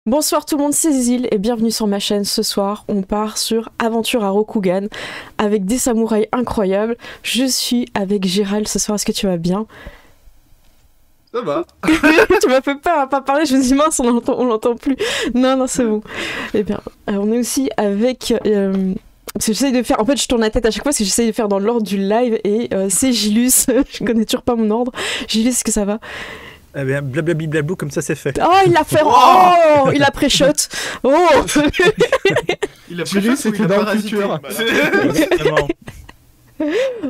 Bonsoir tout le monde, c'est Zizil et bienvenue sur ma chaîne. Ce soir, on part sur Aventure à Rokugan avec des samouraïs incroyables. Je suis avec Gérald ce soir, est-ce que tu vas bien? Ça va. Tu m'as fait peur à pas parler, je me dis mince, on l'entend plus. Non, c'est bon. Eh bien, on est aussi avec... parce que j'essaye de faire... En fait, je tourne la tête à chaque fois parce que j'essaye de faire dans l'ordre du live et c'est Gilus. Je connais toujours pas mon ordre. Gilus, est-ce que ça va? Eh bien, blablabli blablou, comme ça c'est fait. Oh, il l'a fait. Oh, il a pré-shot. Oh. Il a Julie, c'était dans le futur. Exactement.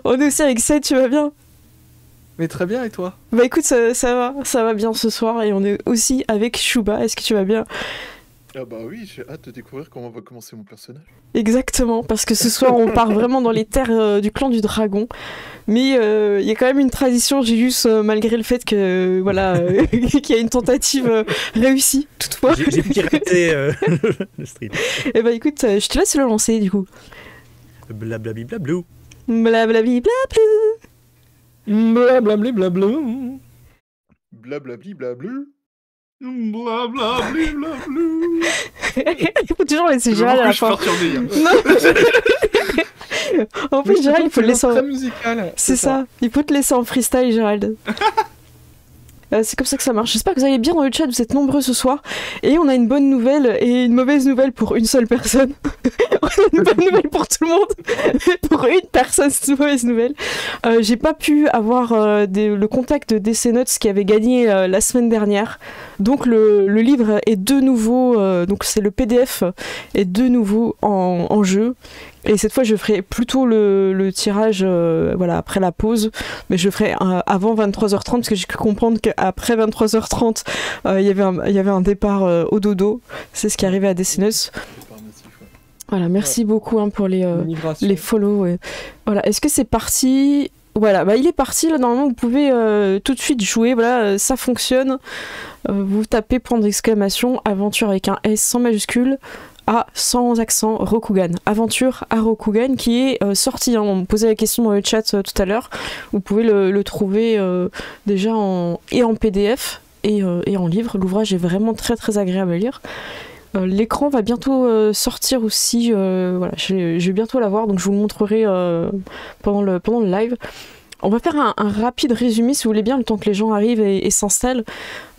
On est aussi avec Seth, tu vas bien? Mais très bien, et toi? Bah écoute, ça va bien ce soir et on est aussi avec Shuba, est-ce que tu vas bien? Ah bah oui, j'ai hâte de découvrir comment va commencer mon personnage. Exactement, parce que ce soir on part vraiment dans les terres du clan du dragon. Mais il y a quand même une tradition, j'ai juste malgré le fait que voilà qu'il y a une tentative réussie toutefois. J'ai piraté le stream. Et bah écoute, je te laisse le lancer du coup. Blablabli blablou. Blablabli blablou. Blablabli blablou. Blablabli blablu. Blablabli blablou. Il faut toujours laisser Gérald à la fin. Non. En plus, Gérald, il faut le laisser en... très musical. C'est ça, il faut te laisser en freestyle, Gérald. C'est comme ça que ça marche. J'espère que vous allez bien dans le chat, vous êtes nombreux ce soir. Et on a une bonne nouvelle et une mauvaise nouvelle pour une seule personne. On a une bonne nouvelle pour tout le monde. Mais pour une personne, c'est une mauvaise nouvelle. J'ai pas pu avoir le contact de DC Notes qui avait gagné la semaine dernière. Donc le livre est de nouveau, donc c'est le PDF est de nouveau en jeu. Et cette fois, je ferai plutôt le tirage voilà, après la pause. Mais je ferai avant 23h30 parce que j'ai pu comprendre qu'après 23h30, il y avait un départ au dodo. C'est ce qui arrivait à Dessineuse. Voilà, merci beaucoup hein, pour les follow. Voilà, est-ce que c'est parti? Voilà, bah, il est parti. Là, normalement, vous pouvez tout de suite jouer. Voilà, ça fonctionne. Vous tapez point d'exclamation, aventure avec un S sans majuscule. Sans accent, Rokugan. Aventure à Rokugan qui est sorti. Hein. On me posait la question dans le chat tout à l'heure. Vous pouvez le trouver déjà en PDF et en livre. L'ouvrage est vraiment très très agréable à lire. L'écran va bientôt sortir aussi. Voilà, je vais bientôt l'avoir, donc je vous le montrerai pendant le live. On va faire un rapide résumé si vous voulez bien, le temps que les gens arrivent et s'installent.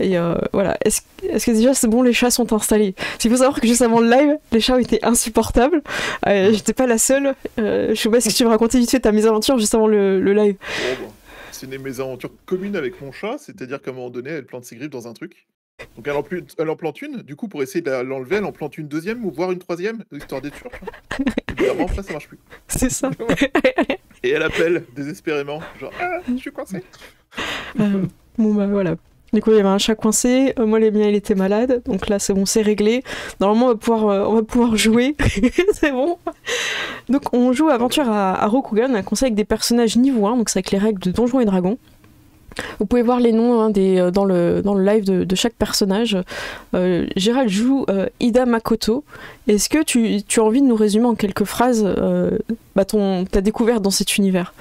Et voilà, est-ce que déjà c'est bon, les chats sont installés? Il faut savoir que juste avant le live, les chats étaient insupportables. J'étais pas la seule. Je sais pas si tu veux raconter vite fait ta mésaventure juste avant le live. Bon, c'est une mésaventure commune avec mon chat, c'est-à-dire qu'à un moment donné, elle plante ses griffes dans un truc. Donc elle en plante une, du coup pour essayer de l'enlever, elle en plante une deuxième ou voire une troisième, histoire d'être sûre. Évidemment, après ça marche plus. C'est ça. Et elle appelle désespérément, genre je suis coincée. Bon bah voilà. Du coup il y avait un chat coincé, moi les miens il était malade, donc là c'est bon, c'est réglé. Normalement on va pouvoir jouer, c'est bon. Donc on joue Aventure à Rokugan, un conseil avec des personnages niveau 1, donc c'est avec les règles de Donjons et Dragons. Vous pouvez voir les noms hein, dans le live de chaque personnage. Gérald joue Ida Makoto. Est-ce que tu as envie de nous résumer en quelques phrases ta découverte dans cet univers?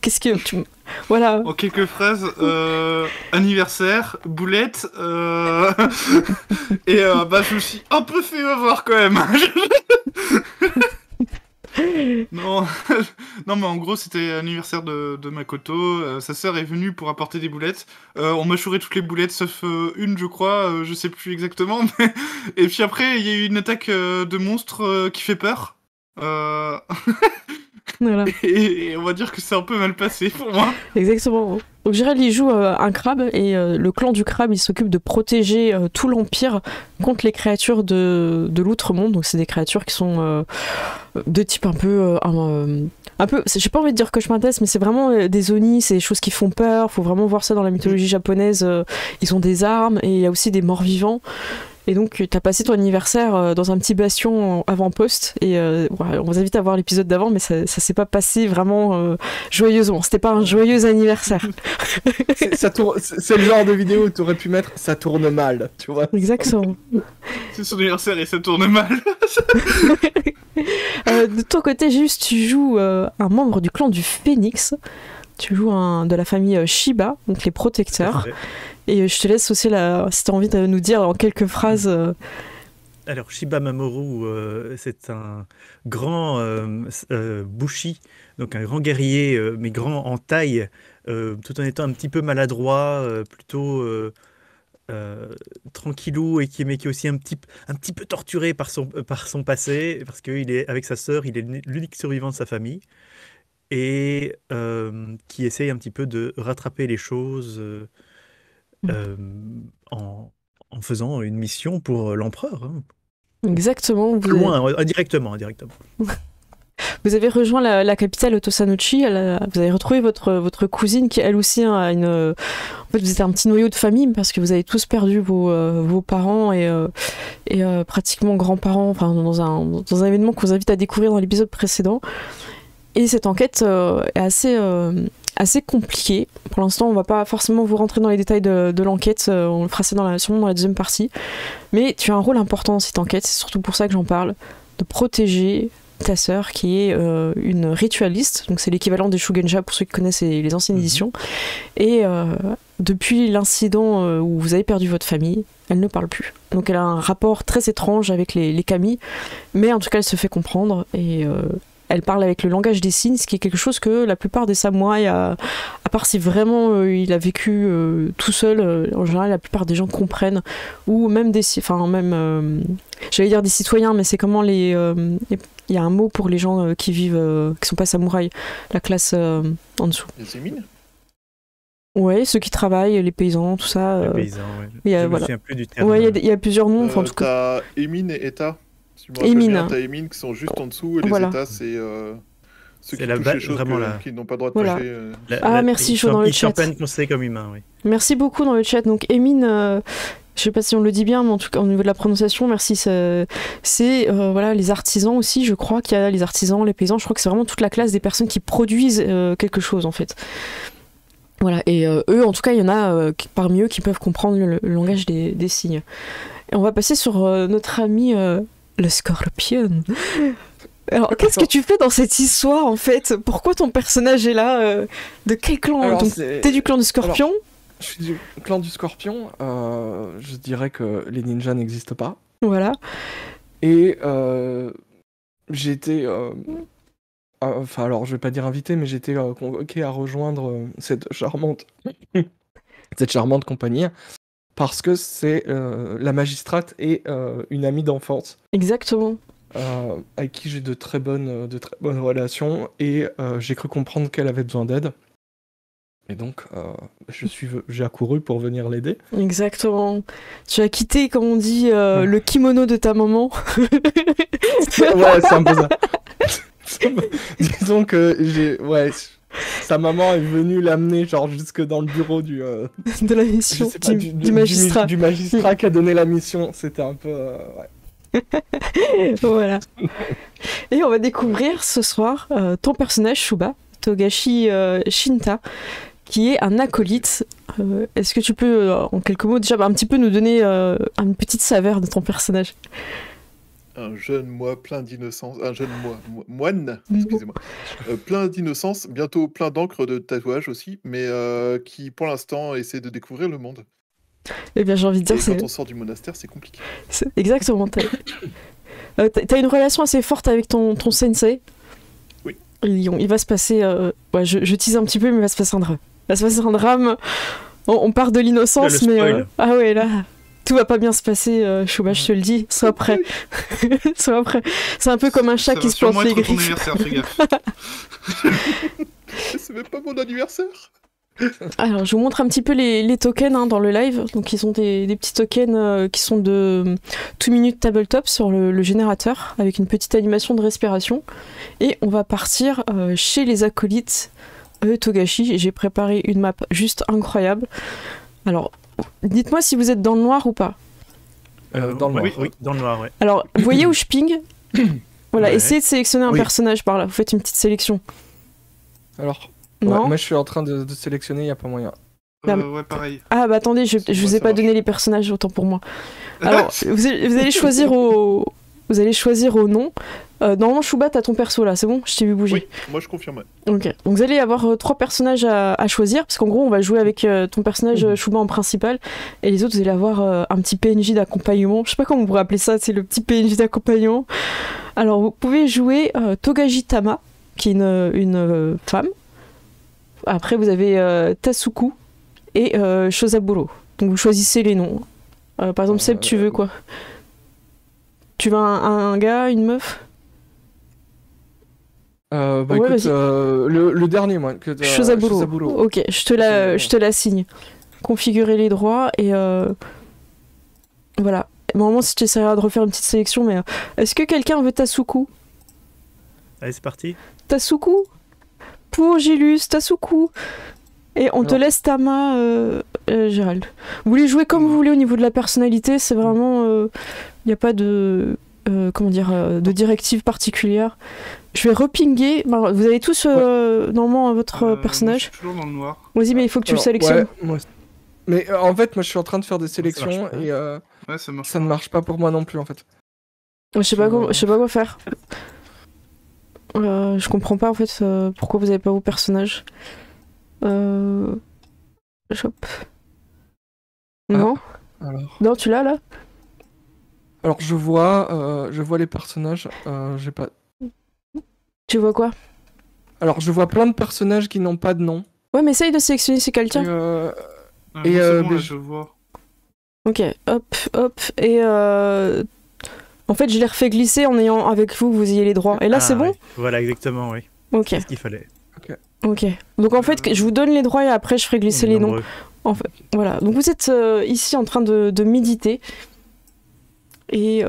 Qu'est-ce que tu... Voilà. En quelques phrases, anniversaire, boulette, et je me suis un peu fait avoir quand même. Non, mais en gros c'était l'anniversaire de Makoto, sa sœur est venue pour apporter des boulettes, on m'a chouré toutes les boulettes sauf une je crois, je sais plus exactement, mais... et puis après il y a eu une attaque de monstres qui fait peur, Voilà. Et on va dire que c'est un peu mal passé pour moi. Exactement. Donc Gérald il joue un crabe et le clan du crabe il s'occupe de protéger tout l'empire contre les créatures de l'outre-monde. Donc c'est des créatures qui sont de type un peu j'ai pas envie de dire cauchemardesque, mais c'est vraiment des oni, c'est des choses qui font peur. Faut vraiment voir ça dans la mythologie japonaise. Ils ont des armes et il y a aussi des morts vivants. Et donc, t'as passé ton anniversaire dans un petit bastion avant-poste. Et on vous invite à voir l'épisode d'avant, mais ça s'est pas passé vraiment joyeusement. C'était pas un joyeux anniversaire. C'est le genre de vidéo où t'aurais pu mettre « ça tourne mal », tu vois. Exactement. C'est son anniversaire et ça tourne mal. De ton côté, juste, tu joues un membre du clan du Phénix. Tu joues de la famille Shiba, donc les protecteurs. Et je te laisse aussi, si tu as envie de nous dire en quelques phrases Alors, Shiba Mamoru, c'est un grand bushi, donc un grand guerrier, mais grand en taille, tout en étant un petit peu maladroit, plutôt tranquillou, et mais qui est aussi un petit peu torturé par son passé, parce qu'il est avec sa sœur, il est l'unique survivant de sa famille, et qui essaye un petit peu de rattraper les choses euh, en, en faisant une mission pour l'empereur. Hein. Exactement. Loin, indirectement. Vous avez rejoint la capitale Tosanuchi, vous avez retrouvé votre cousine qui elle aussi a une... En fait vous êtes un petit noyau de famille parce que vous avez tous perdu vos parents et pratiquement grands-parents, enfin dans un événement qu'on vous invite à découvrir dans l'épisode précédent. Et cette enquête est assez compliquée. Pour l'instant on va pas forcément vous rentrer dans les détails de l'enquête, on le fera ça sûrement dans la deuxième partie. Mais tu as un rôle important dans cette enquête, c'est surtout pour ça que j'en parle, de protéger ta sœur qui est une ritualiste, donc c'est l'équivalent des Shugenja pour ceux qui connaissent les anciennes éditions, et depuis l'incident où vous avez perdu votre famille, elle ne parle plus. Donc elle a un rapport très étrange avec les kami, mais en tout cas elle se fait comprendre et elle parle avec le langage des signes, ce qui est quelque chose que la plupart des samouraïs, à part si vraiment il a vécu tout seul, en général la plupart des gens comprennent, ou même j'allais dire des citoyens, mais c'est comment il y a un mot pour les gens qui vivent, qui sont pas samouraïs, la classe en dessous. Les émines. Ouais, ceux qui travaillent, les paysans, tout ça. Les paysans, ouais. Je me souviens plus du terme. Ouais, il y a plusieurs noms. En tout cas. T'as émine et état. Si je me Émine. rappelle bien, t'as émine qui sont juste en dessous et les états, c'est ceux qui touchent les choses qui n'ont pas le droit de toucher. Merci, chaud dans le chat. Ils sont peine considérés comme humains, oui. Merci beaucoup dans le chat. Donc, Émine. Je sais pas si on le dit bien, mais en tout cas au niveau de la prononciation, merci. C'est voilà, les artisans aussi, je crois qu'il y a les artisans, les paysans, je crois que c'est vraiment toute la classe des personnes qui produisent quelque chose en fait. Voilà, et eux en tout cas il y en a parmi eux qui peuvent comprendre le langage des signes. Et on va passer sur notre ami le Scorpion. Alors qu'est-ce que tu fais dans cette histoire en fait? Pourquoi ton personnage est là? De quel clan? T'es du clan du Scorpion? Alors, je suis du clan du Scorpion, je dirais que les ninjas n'existent pas. Voilà. Et j'ai été... Enfin, alors, je vais pas dire invité, mais j'ai été convoqué à rejoindre cette charmante compagnie, parce que c'est la magistrate et une amie d'enfance. Exactement. Avec qui j'ai de très bonnes relations, et j'ai cru comprendre qu'elle avait besoin d'aide. Et donc, j'ai accouru pour venir l'aider. Exactement. Tu as quitté, comme on dit, le kimono de ta maman. Ouais, c'est un peu ça. Disons que sa maman est venue l'amener genre jusque dans le bureau de la mission, du magistrat. Du magistrat qui a donné la mission. C'était un peu... Voilà. Et on va découvrir ce soir ton personnage, Shuba, Togashi Shinta, qui est un acolyte. Est-ce que tu peux, en quelques mots, déjà un petit peu nous donner une petite saveur de ton personnage? Un jeune moi plein d'innocence, un jeune moine, excusez-moi, plein d'innocence, bientôt plein d'encre de tatouage aussi, mais qui pour l'instant essaie de découvrir le monde. Eh bien j'ai envie de dire, quand on sort du monastère, c'est compliqué. Exactement. T'as une relation assez forte avec ton sensei. Oui. Il va se passer, je tease un petit peu, mais il va se passer un drame. Il va se passer un drame. On part de l'innocence, mais ah ouais là. Tout va pas bien se passer, Shuba, je te le dis. Sois prêt. Sois prêt. C'est un peu comme un chat qui se plante les griffes. Anniversaire, fais gaffe. C'est même pas mon anniversaire. Alors, je vous montre un petit peu les tokens dans le live. Donc, ils ont des petits tokens qui sont de 2 minutes tabletop sur le générateur, avec une petite animation de respiration. Et on va partir chez les acolytes Togashi. J'ai préparé une map juste incroyable. Alors... dites-moi si vous êtes dans le noir ou pas. Dans le noir. Oui, dans le noir, ouais. Alors, vous voyez où je ping? Voilà, Ouais. essayez de sélectionner un personnage par là. Vous faites une petite sélection. Alors, Non. moi je suis en train de sélectionner, il n'y a pas moyen. Ouais, pareil. Ah bah attendez, je vous ai pas donné les personnages, autant pour moi. Alors, vous allez choisir Vous allez choisir au nom. Normalement, Chouba, t'as ton perso là, c'est bon? Je t'ai vu bouger. Oui, moi je confirme. Ok. Donc vous allez avoir 3 personnages à choisir, parce qu'en gros, on va jouer avec ton personnage Chouba en principal, et les autres, vous allez avoir un petit PNJ d'accompagnement. Je sais pas comment on pourrait appeler ça, c'est le petit PNJ d'accompagnement. Alors, vous pouvez jouer Togaji Tama, qui est une femme. Après, vous avez Tasuku et Shozaburo. Donc vous choisissez les noms. Par exemple, Seb, tu veux quoi? Tu veux un gars, une meuf? Bah Ouais, écoute, vas-y. le dernier, moi. Shozaburo. Ok, je te la signe. Configurer les droits et voilà. Normalement, si tu essaieras de refaire une petite sélection, mais est-ce que quelqu'un veut Tasuku? Allez, c'est parti. Tasuku? Pour Gilus, Tasuku. Et on te Alors. laisse Tama, Gérald. Vous voulez jouer comme vous voulez au niveau de la personnalité, c'est vraiment... Il n'y a pas de... comment dire, de directive particulière. Je vais repinguer. Bah, vous avez tous normalement votre Moi, personnage. je suis toujours dans le noir. Vas-y, mais il faut que tu le Alors, sélectionnes. ouais, moi aussi. Mais en fait, moi je suis en train de faire des sélections marche pas. et Ouais, ça marche. ça ne marche pas pour moi non plus en fait. Je sais pas quoi faire. Je comprends pas en fait pourquoi vous avez pas vos personnages. Hop. Non, Alors, non, tu l'as là? je vois les personnages. J'ai pas. Tu vois quoi? Alors, je vois plein de personnages qui n'ont pas de nom. Ouais, mais essaye de sélectionner si quelqu'un. Et, Et c'est bon, mais là, je- je vois. Ok, hop, et en fait, je l'ai refait glisser en ayant avec vous, vous ayez les droits. Et là, Ah, c'est bon? ouais. Voilà, exactement, oui. Ok, C'est ce qu'il fallait. ok. Donc en fait, je vous donne les droits et après, je ferai glisser On est les noms. nombreux. Voilà, donc vous êtes ici en train de méditer. Et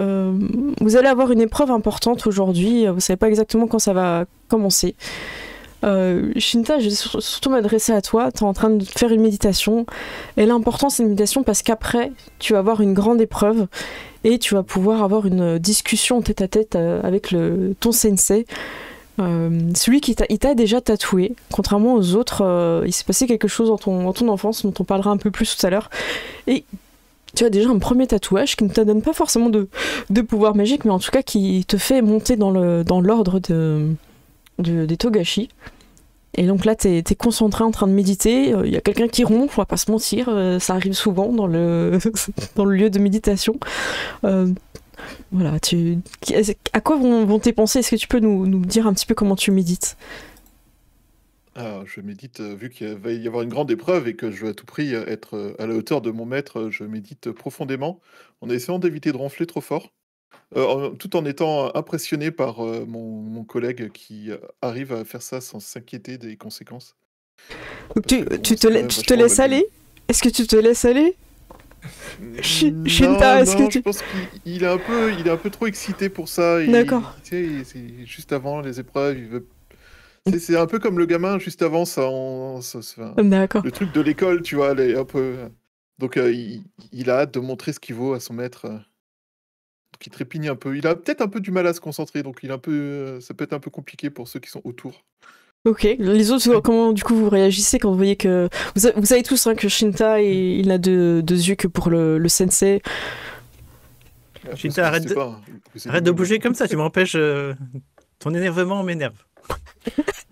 vous allez avoir une épreuve importante aujourd'hui. Vous savez pas exactement quand ça va commencer. Shinta, je vais surtout m'adresser à toi. Tu es en train de faire une méditation. Et l'important, c'est une méditation parce qu'après, tu vas avoir une grande épreuve et tu vas pouvoir avoir une discussion tête à tête avec ton sensei. Celui qui t'a déjà tatoué. Contrairement aux autres, il s'est passé quelque chose dans ton enfance dont on parlera un peu plus tout à l'heure. Et tu as déjà un premier tatouage qui ne te donne pas forcément de pouvoir magique, mais en tout cas qui te fait monter dans l'ordre des Togashi. Et donc là, t'es concentré en train de méditer. Il y a quelqu'un qui ronfle, on va pas se mentir. Ça arrive souvent dans le lieu de méditation. Voilà, à quoi vont tes pensées? Est-ce que tu peux nous dire un petit peu comment tu médites? Alors, je médite, vu qu'il va y avoir une grande épreuve et que je veux à tout prix être à la hauteur de mon maître, je médite profondément en essayant d'éviter de ronfler trop fort, tout en étant impressionné par mon collègue qui arrive à faire ça sans s'inquiéter des conséquences. Donc Parce que pour tu moi, c'est quand même te vachement laisses malvenu. aller? Est-ce que tu te laisses aller? Shinta, Non, est-ce que non, tu... je pense qu'il est un peu trop excité pour ça. D'accord. Tu sais, c'est juste avant les épreuves, il veut. C'est un peu comme le gamin juste avant enfin, D'accord. le truc de l'école, tu vois, un peu. Donc il a hâte de montrer ce qu'il vaut à son maître. Donc il trépigne un peu. Il a peut-être un peu du mal à se concentrer, donc ça peut être un peu compliqué pour ceux qui sont autour. Ok. Les autres, comment du coup vous réagissez quand vous voyez que... Vous savez tous hein, que Shinta, il n'a deux yeux que pour le sensei. Shinta, arrête de bouger comme ça, tu m'empêches. Ton énervement m'énerve.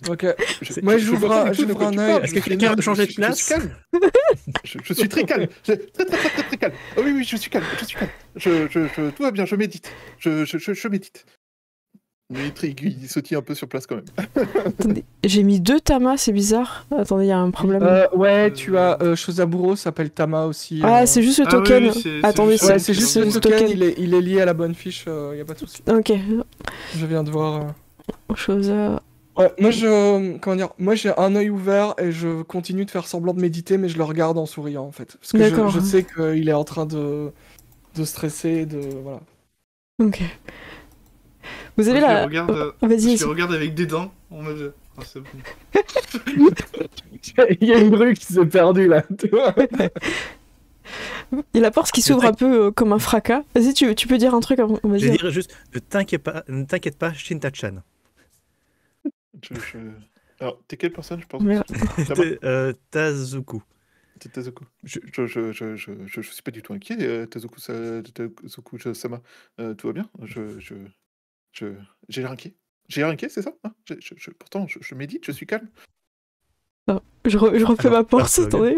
Ok. Je- Moi, je vois pas du tout de j'ouvre quoi un tu œil. parles. Est-ce que quelqu'un veut changer de Je suis place? calme. Je suis très calme. Très calme. Oh oui, je suis calme. Tout va bien, je médite. Je médite. Mais il sautille un peu sur place quand même. Attendez, j'ai mis 2 tamas, c'est bizarre. Attendez, il y a un problème. Ouais, tu as Shozaburo s'appelle Tama aussi. Ah, c'est juste le Ah token. oui, c'est Attendez, juste- Ouais, c'est juste le le token, il est lié à la bonne fiche, y a pas de souci. Ok. Je viens de voir. Chose à... Ouais, moi j'ai un œil ouvert et je continue de faire semblant de méditer, mais je le regarde en souriant en fait. Parce que D'accord. je sais qu'il est en train de stresser, voilà. Ok. Vous avez Moi, je la... les regarde, Vas-y, je les regarde avec des dents en mode. Ah, c'est bon. Il y a une grue qui s'est perdue là, tu vois. il y a la porte qui s'ouvre un peu comme un fracas. Vas-y, tu peux dire un truc avant. Je Vas-y. dirais juste, ne t'inquiète pas, Shinta-chan. Alors, t'es quelle personne, je pense? Merde. Tama Tazuku. Tezuko. Je- Je suis pas du tout inquiet, Tezuko-sama. Tout va bien? J'ai l'air inquiet. J'ai l'air inquiet, c'est ça? Hein? Pourtant, je médite, je suis calme. Non, je refais Alors, ma porte, ça va bien. attendez.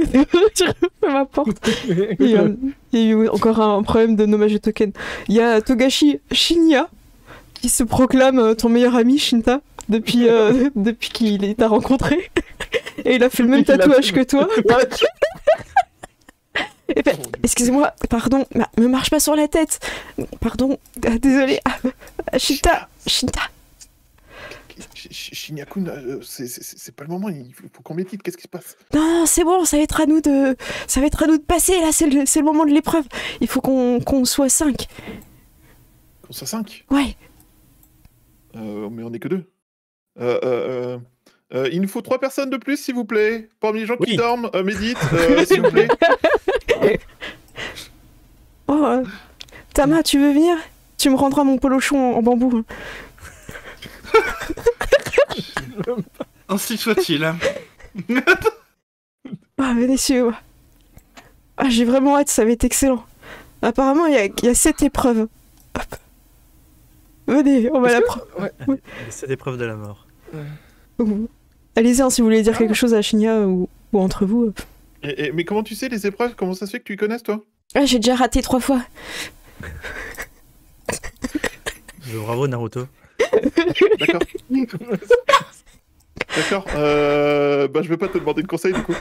Je refais ma porte. Il y a eu encore un problème de nommage de token. Il y a Togashi Shinya qui se proclame ton meilleur ami, Shinta, depuis qu'il t'a rencontré. Et il a fait le même Depuis qu'il a tatouage fait- que toi. Et fait, Oh, mon Dieu. excusez-moi, pardon, me marche pas sur la tête. Pardon, désolé. Shinta. Shinya-kun, c'est pas le moment, il faut qu'on médite, qu'est-ce qui se passe? Non, c'est bon, ça va être à nous de passer. Là, c'est le moment de l'épreuve. Il faut qu'on soit 5. Qu'on soit 5? Ouais. Mais on est que 2. Il nous faut 3 personnes de plus, s'il vous plaît. Parmi les gens qui Oui. dorment, méditent, s'il vous plaît. Oh, Tama, tu veux venir? Tu me rendras mon polochon en bambou. Ainsi soit-il. Ah, venez suivre. Ah, j'ai vraiment hâte, ça va être excellent. Apparemment, il y a 7 épreuves. Hop. Venez, on va la prendre. Cette épreuve de la mort. Allez-y, hein, si vous voulez dire quelque chose à Shinya ou entre vous. Mais comment tu sais les épreuves? Comment ça se fait que tu y connaisses, toi? Ah, j'ai déjà raté 3 fois. Bravo Naruto. D'accord. D'accord. Je vais pas te demander de conseil, du coup.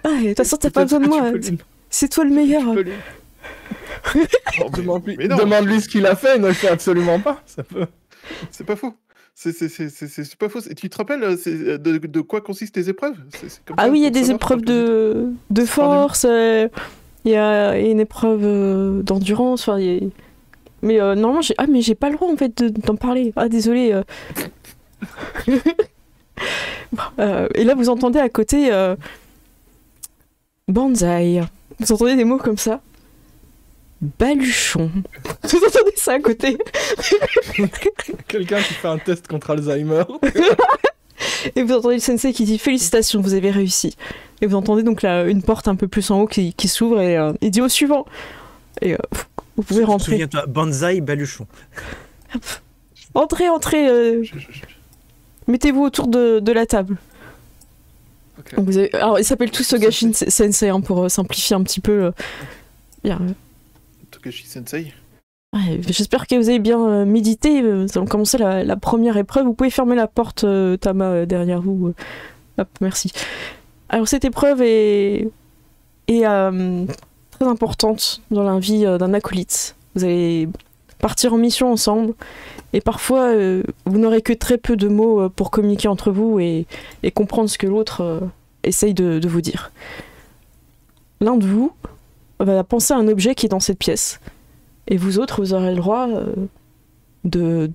Ah, de toute façon, t'as pas besoin de moi. C'est toi le meilleur. Oh, mais- Demande-lui mais non, demande-lui ce qu'il a fait, il ne le fait absolument pas. Ça peut. c'est pas faux. C'est pas faux. Et tu te rappelles de quoi consistent les épreuves? C'est comme Ah ça, oui, il y a pour des savoir, épreuves pour que de force, il y a une épreuve d'endurance, enfin, mais normalement, j'ai pas le droit en fait d'en parler. Ah, désolé. Bon, et là, vous entendez à côté Banzai. Vous entendez des mots comme ça? Baluchon. Vous entendez ça à côté? Quelqu'un qui fait un test contre Alzheimer. Et vous entendez le sensei qui dit félicitations, vous avez réussi. Et vous entendez donc là une porte un peu plus en haut qui s'ouvre et il dit au suivant. Et vous pouvez rentrer. Souviens-toi, Banzai Baluchon. Entrez. Mettez-vous autour de la table. Ok. Donc alors ils s'appellent tous Togashi Sensei hein, pour simplifier un petit peu. Bien. Togashi Sensei. Ouais, j'espère que vous avez bien médité. Nous allons commencer la première épreuve. Vous pouvez fermer la porte, Tama, derrière vous. Hop, merci. Alors, cette épreuve est très importante dans la vie d'un acolyte. Vous allez partir en mission ensemble. Et parfois, vous n'aurez que très peu de mots pour communiquer entre vous et comprendre ce que l'autre essaye de vous dire. L'un de vous va penser à un objet qui est dans cette pièce. Et vous autres, vous aurez le droit de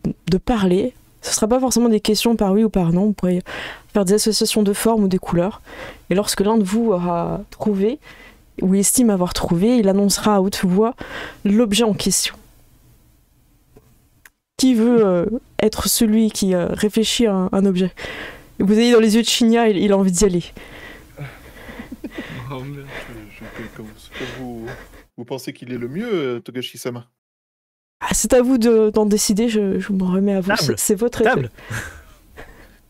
parler. Ce ne sera pas forcément des questions par oui ou par non. Vous pourrez faire des associations de formes ou des couleurs. Et lorsque l'un de vous aura trouvé, ou estime avoir trouvé, il annoncera à haute voix l'objet en question. Qui veut être celui qui réfléchit à un objet? Et vous avez dans les yeux de Shinya, il a envie d'y aller. Oh merde. Comme vous pensez qu'il est le mieux, Togashi-sama? Ah, c'est à vous d'en décider, je m'en remets à vous. Table. C'est votre Table.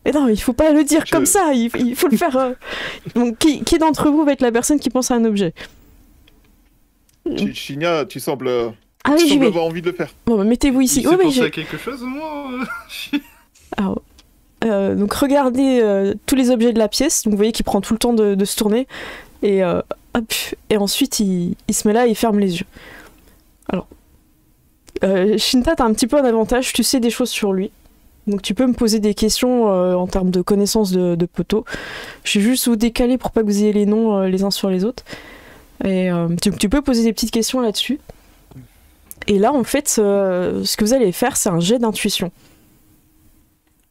Mais non, il faut pas le dire Je- comme ça, il faut le faire. Donc, qui d'entre vous va être la personne qui pense à un objet? Shinya, tu sembles Ah oui, j'y vais. avoir envie de le faire. Bon, bah, mettez-vous ici. Il Oui, s'est oui, pensé j'ai- à quelque chose, moi Alors, donc regardez tous les objets de la pièce. Donc vous voyez qu'il prend tout le temps de se tourner. Et, hop, et ensuite, il se met là et il ferme les yeux. Alors, Shinta, t'as un petit peu un avantage. Tu sais des choses sur lui. Donc tu peux me poser des questions en termes de connaissances de poteau. Je vais juste vous décaler pour pas que vous ayez les noms les uns sur les autres. Et tu peux poser des petites questions là-dessus. Et là, en fait, ce que vous allez faire, c'est un jet d'intuition.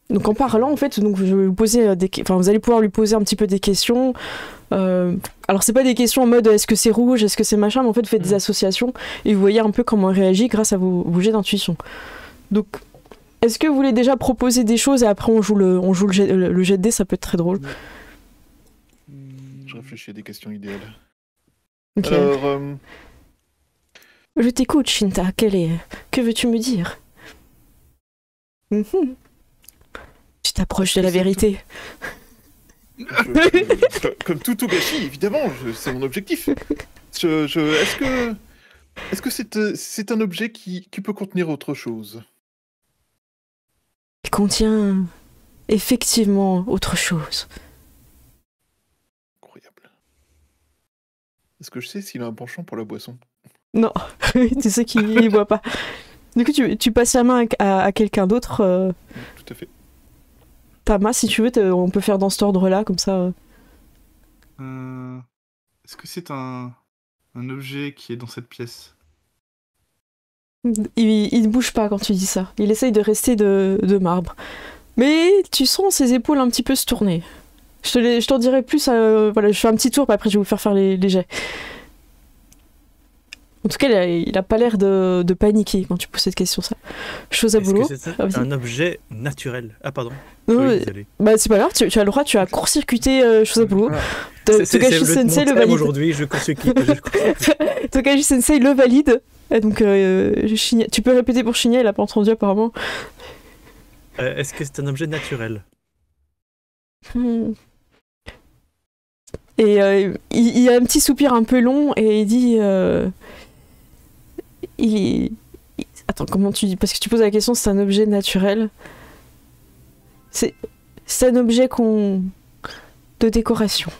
Donc en parlant, en fait, donc je vais vous poser vous allez pouvoir lui poser un petit peu des questions. Alors c'est pas des questions en mode est-ce que c'est rouge, est-ce que c'est machin, mais en fait vous faites des associations et vous voyez un peu comment il réagit grâce à vos jets d'intuition. Donc est-ce que vous voulez déjà proposer des choses et après on joue le jet de dés, ça peut être très drôle. Je réfléchis à des questions idéales. Ok. Alors, Je t'écoute, Shinta. Que veux-tu me dire? Mhm. Tu t'approches de la C'est tout. vérité. Comme tout Togashi, évidemment, c'est mon objectif. Est-ce que c'est un objet qui peut contenir autre chose? Il contient effectivement autre chose. Incroyable. Est-ce que je sais s'il a un penchant pour la boisson? Non, tu sais qu'il y voit pas. Du coup, tu passes la main à quelqu'un d'autre. Tout à fait. Tama, si tu veux, on peut faire dans cet ordre-là, comme ça. Est-ce que c'est un objet qui est dans cette pièce? Il ne bouge pas quand tu dis ça. Il essaye de rester de marbre. Mais tu sens ses épaules un petit peu se tourner. Je t'en dirai plus. Voilà, je fais un petit tour, puis après je vais vous faire les jets. En tout cas, il a pas l'air de paniquer quand tu poses cette question, ça. Chose à Est-ce boulot. que c'est Ah, vas-y. un objet naturel? Ah, pardon. Non, Oui, mais- désolé. bah c'est pas grave, tu as le droit, tu as court-circuité chose à boulot. Voilà. Togashi mon Sensei le thème valide. aujourd'hui, je court-circuite. Togashi Sensei le valide. Et donc, tu peux répéter pour Shinya, il a pas entendu apparemment. Est-ce que c'est un objet naturel? Hmm. Et il a un petit soupir un peu long et il dit attends, comment tu dis? Parce que tu poses la question, c'est un objet naturel. C'est un objet de décoration.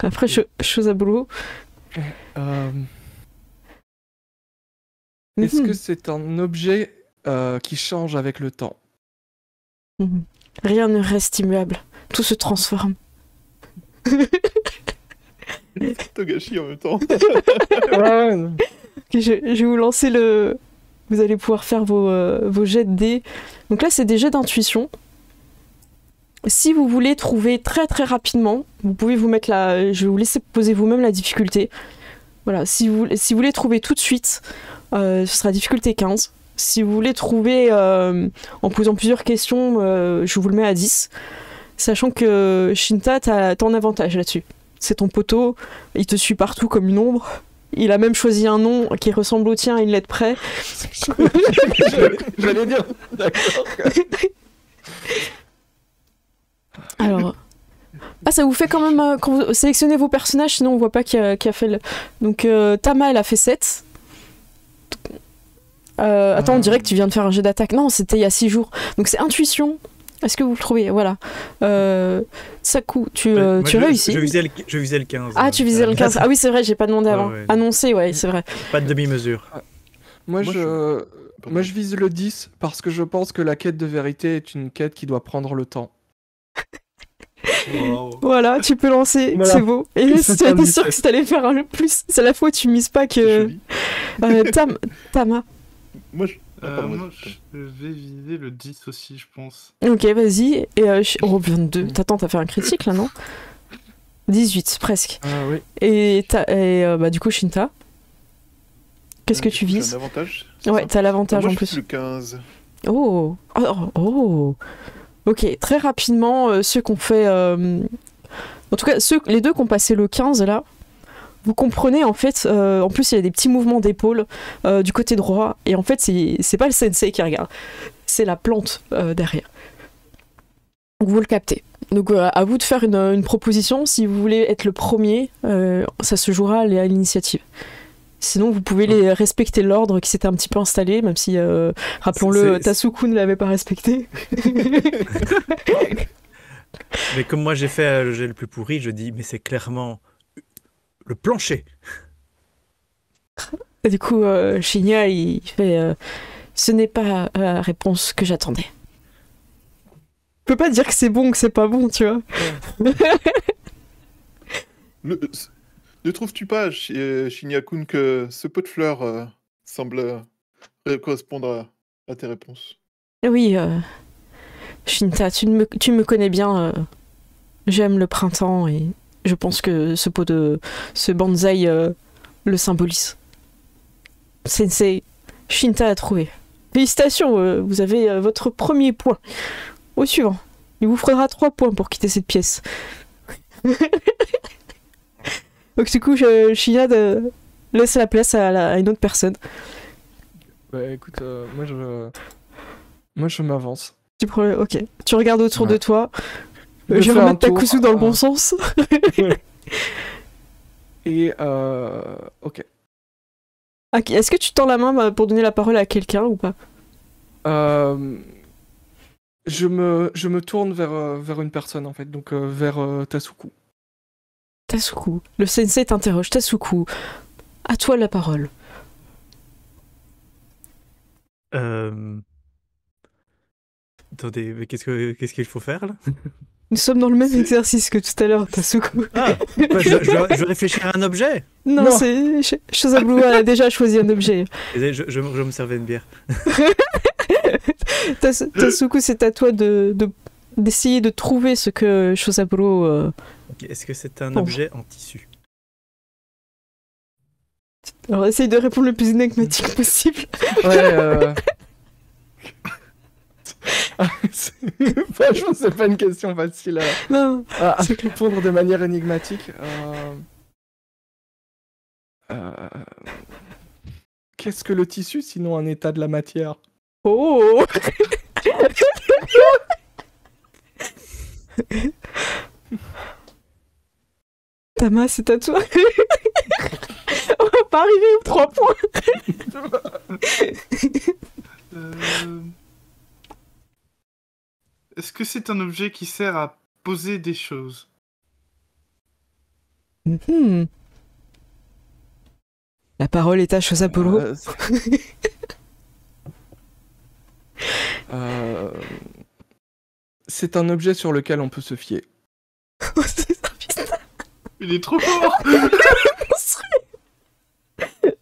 Après, chose à boulot. Est-ce Mhm. que c'est un objet qui change avec le temps? Mhm. Rien ne reste immuable. Tout se transforme. Togashi en même temps. Ok, je vais vous lancer le... Vous allez pouvoir faire vos jets de dés. Donc là, c'est des jets d'intuition. Si vous voulez trouver très très rapidement, vous pouvez vous mettre là. Je vais vous laisser poser vous-même la difficulté. Voilà, si vous voulez trouver tout de suite, ce sera difficulté 15. Si vous voulez trouver en posant plusieurs questions, je vous le mets à 10. Sachant que Shinta, t'as en avantage là-dessus. C'est ton poteau, il te suit partout comme une ombre. Il a même choisi un nom qui ressemble au tien, il l'est prêt. J'allais dire, d'accord. Alors. Ah, ça vous fait quand même. Quand vous sélectionnez vos personnages, sinon on voit pas qui a fait le. Donc, Tama, elle a fait 7. Attends, on dirait que tu viens de faire un jet d'attaque. Non, c'était il y a 6 jours. Donc, c'est intuition. Est-ce que vous le trouvez? Voilà. Saku, tu réussis. Je visais le 15. Ah, tu visais le 15. Ah oui, c'est vrai, j'ai pas demandé avant. ouais. Annoncé, ouais, c'est vrai. Pas de demi-mesure. Moi, Moi, je vise le 10 parce que je pense que la quête de vérité est une quête qui doit prendre le temps. Wow. Voilà, tu peux lancer, Voilà. c'est beau. Et C'est tu un étais sûr 17. que t'allais faire un plus. C'est la fois où tu mises pas C'est que. joli. Tama. Moi, pardon, Moi, vas-y. je vais viser le 10 aussi, je pense. Ok, vas-y. Et oh, 22. T'attends, t'as fait un critique là, non? 18, presque. Ah oui. Et bah, du coup, Shinta. Qu'est-ce que tu J'ai vises? un avantage. c'est Ouais, ça t'as l'avantage Moi, en je vise plus. le 15. Oh. Oh. Ok, très rapidement, ceux qu'on fait. En tout cas, les deux qui ont passé le 15 là, vous comprenez en fait. En plus, il y a des petits mouvements d'épaule du côté droit. Et en fait, c'est pas le sensei qui regarde, c'est la plante derrière. Donc, vous le captez. Donc, à vous de faire une proposition. Si vous voulez être le premier, ça se jouera à l'initiative. Sinon, vous pouvez les respecter l'ordre qui s'était un petit peu installé, même si, rappelons-le, Tasuku ne l'avait pas respecté. Mais comme moi j'ai fait le jet le plus pourri, je dis mais c'est clairement le plancher. Et du coup, Shinya, il fait ce n'est pas la réponse que j'attendais. Je peux pas dire que c'est bon ou que c'est pas bon, tu vois. Ne trouves-tu pas, Shinya-kun, que ce pot de fleurs semble correspondre à tes réponses? Oui, Shinta, tu me connais bien. J'aime le printemps et je pense que ce bonsaï le symbolise. Sensei, Shinta a trouvé. Félicitations, vous avez votre premier point. Au suivant. Il vous faudra 3 points pour quitter cette pièce. Donc du coup, Shinya laisse la place à une autre personne. Bah écoute, moi je m'avance. Tu prends ok. Tu regardes autour Ouais. de toi. Je Je vais fais un remettre ta tour, Kusu dans le bon sens. Et ok. Ok, est-ce que tu tends la main pour donner la parole à quelqu'un ou pas? Je me tourne vers une personne en fait, donc vers Tasuku. Tasuku. Le sensei t'interroge. Tasuku, à toi la parole. Attendez, mais qu'est-ce qu'il faut faire là? Nous sommes dans le même exercice que tout à l'heure, Tasuku. Ah, quoi, je réfléchis à un objet. Non, Non. c'est Shosablou a déjà choisi un objet. Désolé, je me servais une bière. Tasuku, c'est à toi d'essayer de trouver ce que Shosablou... Ok, est-ce que c'est un Bon. objet en tissu? Alors essaye de répondre le plus énigmatique possible. Ouais. Franchement, c'est pas une question facile Non, à répondre de manière énigmatique. Qu'est-ce que le tissu sinon un état de la matière? oh. Tama, c'est à toi. On va pas arriver aux 3 points. Est-ce que c'est un objet qui sert à poser des choses? Mhm. La parole est à Shosapolo. C'est un objet sur lequel on peut se fier. Il est trop fort.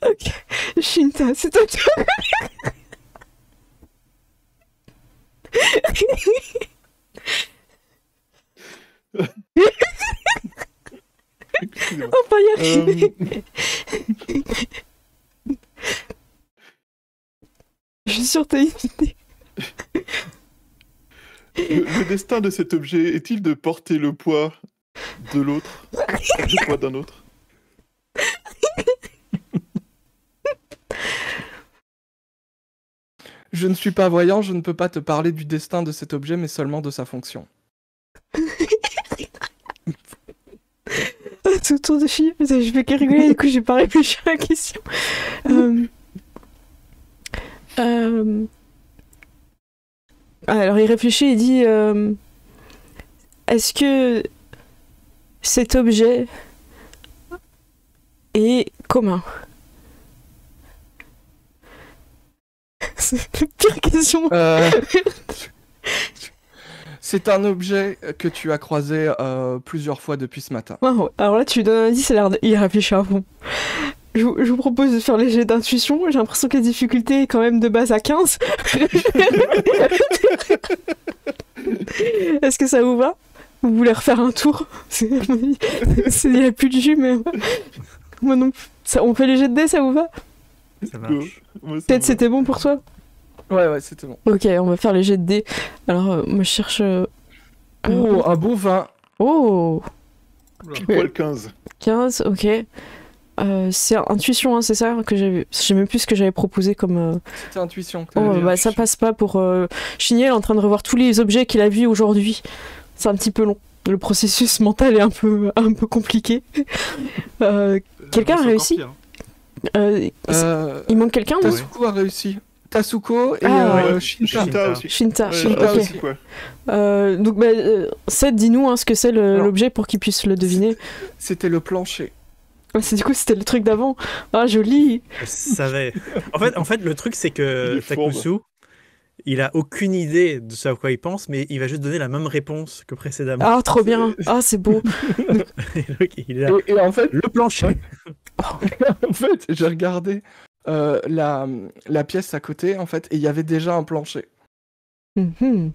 Ok. Shinta, c'est à toi. Excusez-moi. On va y arriver. Je suis sûre que t'as une idée. Le destin de cet objet est-il de porter le poids de l'autre, le poids d'un autre? Je ne suis pas voyant, je ne peux pas te parler du destin de cet objet, mais seulement de sa fonction. Tout autour de Chine, je fais que rigoler, du coup j'ai pas réfléchi à la question. Alors il réfléchit et dit est-ce que cet objet est commun? C'est la pire question. C'est un objet que tu as croisé plusieurs fois depuis ce matin. Wow. Alors là, tu lui donnes un indice, il réfléchit à fond. Je vous propose de faire les jets d'intuition. J'ai l'impression que la difficulté est quand même de base à 15. Est-ce que ça vous va? Vous voulez refaire un tour? Il n'y a plus de jus, mais... Moi non plus. On fait les jets de dés, ça vous va? Ça marche. Moi, ça Peut-être me va. c'était bon pour toi? Ouais, c'était bon. Ok, on va faire les jets de dés. Alors, moi je cherche... Oh, un bon vin. Oh, Pile poil 15. 15, ok. C'est intuition, hein, c'est ça que j'avais... Je sais même plus ce que j'avais proposé comme... C'était intuition. que t'avais Oh, dit. bah ça passe pas pour... Chigny, elle est en train de revoir tous les objets qu'il a vus aujourd'hui. C'est un petit peu long. Le processus mental est un peu compliqué. Quelqu'un a C'est réussi? encore pire. Il manque quelqu'un ou... Tasuku a réussi. Tasuko et Ah, ouais. Shinta. Shinta aussi. Shinta. Ouais, Shinta ok. aussi. quoi. Donc, Seth, dis-nous hein, ce que c'est Alors. l'objet pour qu'il puisse le deviner. C'était le plancher. Ah, du coup, c'était le truc d'avant. Ah, joli. Je savais. En fait, le truc, c'est Il que est fourbe. Takusu, il a aucune idée de ce à quoi il pense, mais il va juste donner la même réponse que précédemment. Ah, trop bien. Ah, c'est beau. Et donc, il est là. Et en fait, Le plancher. en fait, j'ai regardé la pièce à côté, en fait, et il y avait déjà un plancher. Mhm. Donc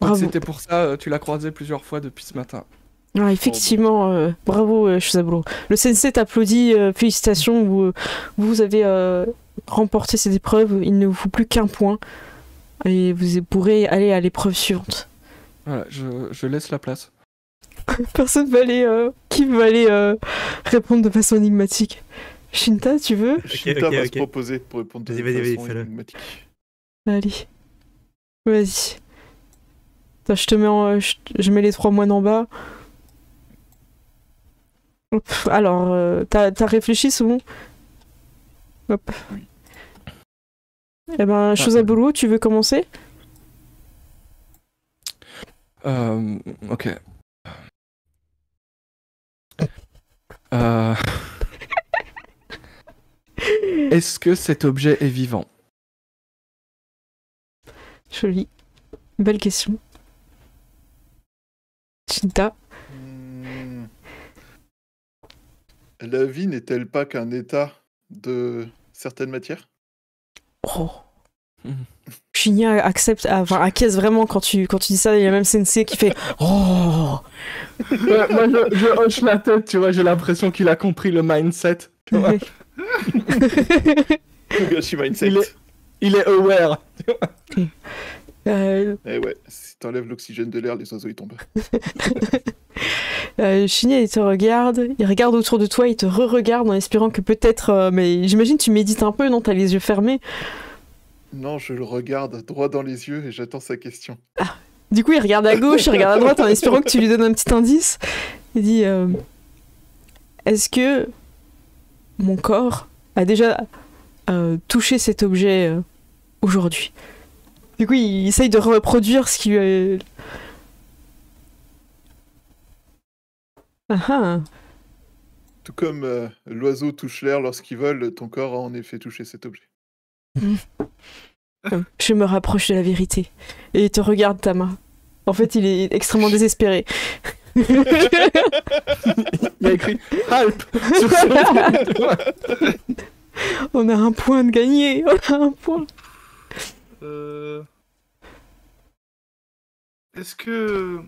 Bravo. c'était pour ça, tu l'as croisé plusieurs fois depuis ce matin. Ah, effectivement, bravo Shosaburo. Le sensei t'applaudit, félicitations, vous avez remporté cette épreuve, il ne vous faut plus qu'un point et vous pourrez aller à l'épreuve suivante. Voilà, je laisse la place. Personne va aller... Qui va aller répondre de façon énigmatique? Shinta, tu veux? Shinta va ok. se proposer pour répondre de Vas-y, façon fais-le. énigmatique. Allez. Vas-y. Attends, je te mets je mets les 3 moines en bas. Hop, alors, t'as réfléchi, c'est bon? Hop. Oui. Eh ben, chose à boulot, tu veux commencer? Ok. Est-ce que cet objet est vivant? Joli. Belle question. Shinta. Hmm. La vie n'est-elle pas qu'un état de certaines matières? Oh. Mhm. Shinya acquiesce vraiment quand tu dis ça. Il y a même Sensei qui fait Oh. Ouais, moi, je hoche la tête, tu vois, j'ai l'impression qu'il a compris le mindset. Tu vois. Togashi Mindset. Il est aware. Euh, Eh ouais, si t'enlèves l'oxygène de l'air, les oiseaux ils tombent. Shinya, il te regarde, il regarde autour de toi, il te re-regarde en espérant que peut-être... mais j'imagine tu médites un peu, non? T'as les yeux fermés. Non, je le regarde droit dans les yeux et j'attends sa question. Du coup, il regarde à gauche, il regarde à droite en espérant que tu lui donnes un petit indice. Il dit est-ce que mon corps a déjà touché cet objet aujourd'hui? Du coup, il essaye de reproduire ce qui lui a... Ah ah. Tout comme l'oiseau touche l'air lorsqu'il vole, ton corps a en effet touché cet objet. Je me rapproche de la vérité. Et il te regarde, Tama. En fait, il est extrêmement désespéré. Il a écrit Help sur son... On a un point de gagné. On a un point. Est-ce que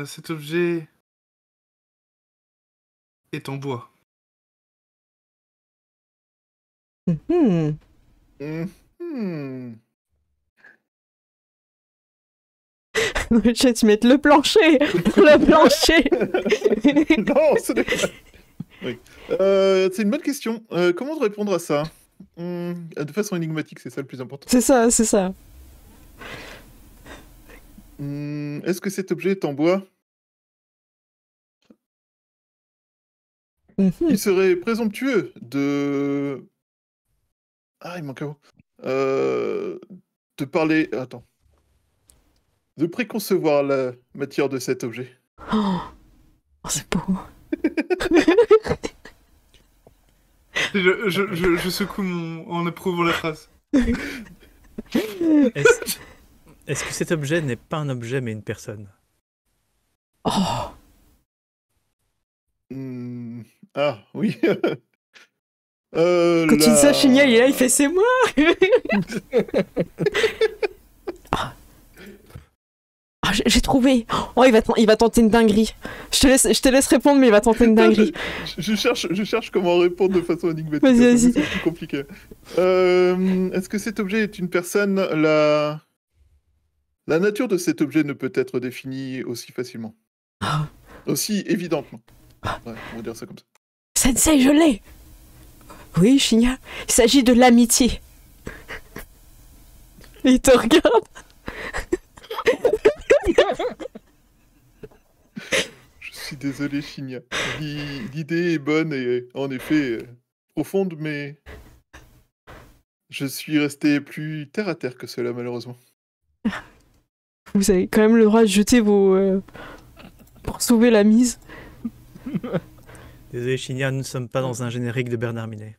cet objet est en bois? Mhm. Hmm. Dans le chat, ils mettent le plancher. Le plancher. Non, ce n'est pas... Oui. C'est une bonne question. Comment répondre à ça? De façon énigmatique, c'est ça le plus important. C'est ça, c'est ça. Est-ce que cet objet est en bois? Mhm. Il serait présomptueux de... Ah, il manque un mot. De parler... Attends. De préconcevoir la matière de cet objet. Oh, c'est beau. Je secoue en approuvant la phrase. Est-ce que cet objet n'est pas un objet mais une personne? Oh. Ah, oui. Quand il dit ça, Shinya, il est là, il fait c'est moi. Ah, j'ai trouvé. Oh, il va tenter une dinguerie. Je te laisse répondre, mais il va tenter une dinguerie. Je cherche comment répondre de façon énigmatique. Vas-y. C'est plus compliqué. Est-ce que cet objet est une personne? La nature de cet objet ne peut être définie aussi facilement. Ah. Aussi évidemment. Ouais, on va dire ça comme ça. Sensei, je l'ai. Oui, Shinya, il s'agit de l'amitié. Il te regarde. Je suis désolé, Shinya. L'idée est bonne et en effet profonde, mais je suis resté plus terre à terre que cela, malheureusement. Vous avez quand même le droit de jeter vos... pour sauver la mise. Désolé, Shinya, nous ne sommes pas dans un générique de Bernard Minet.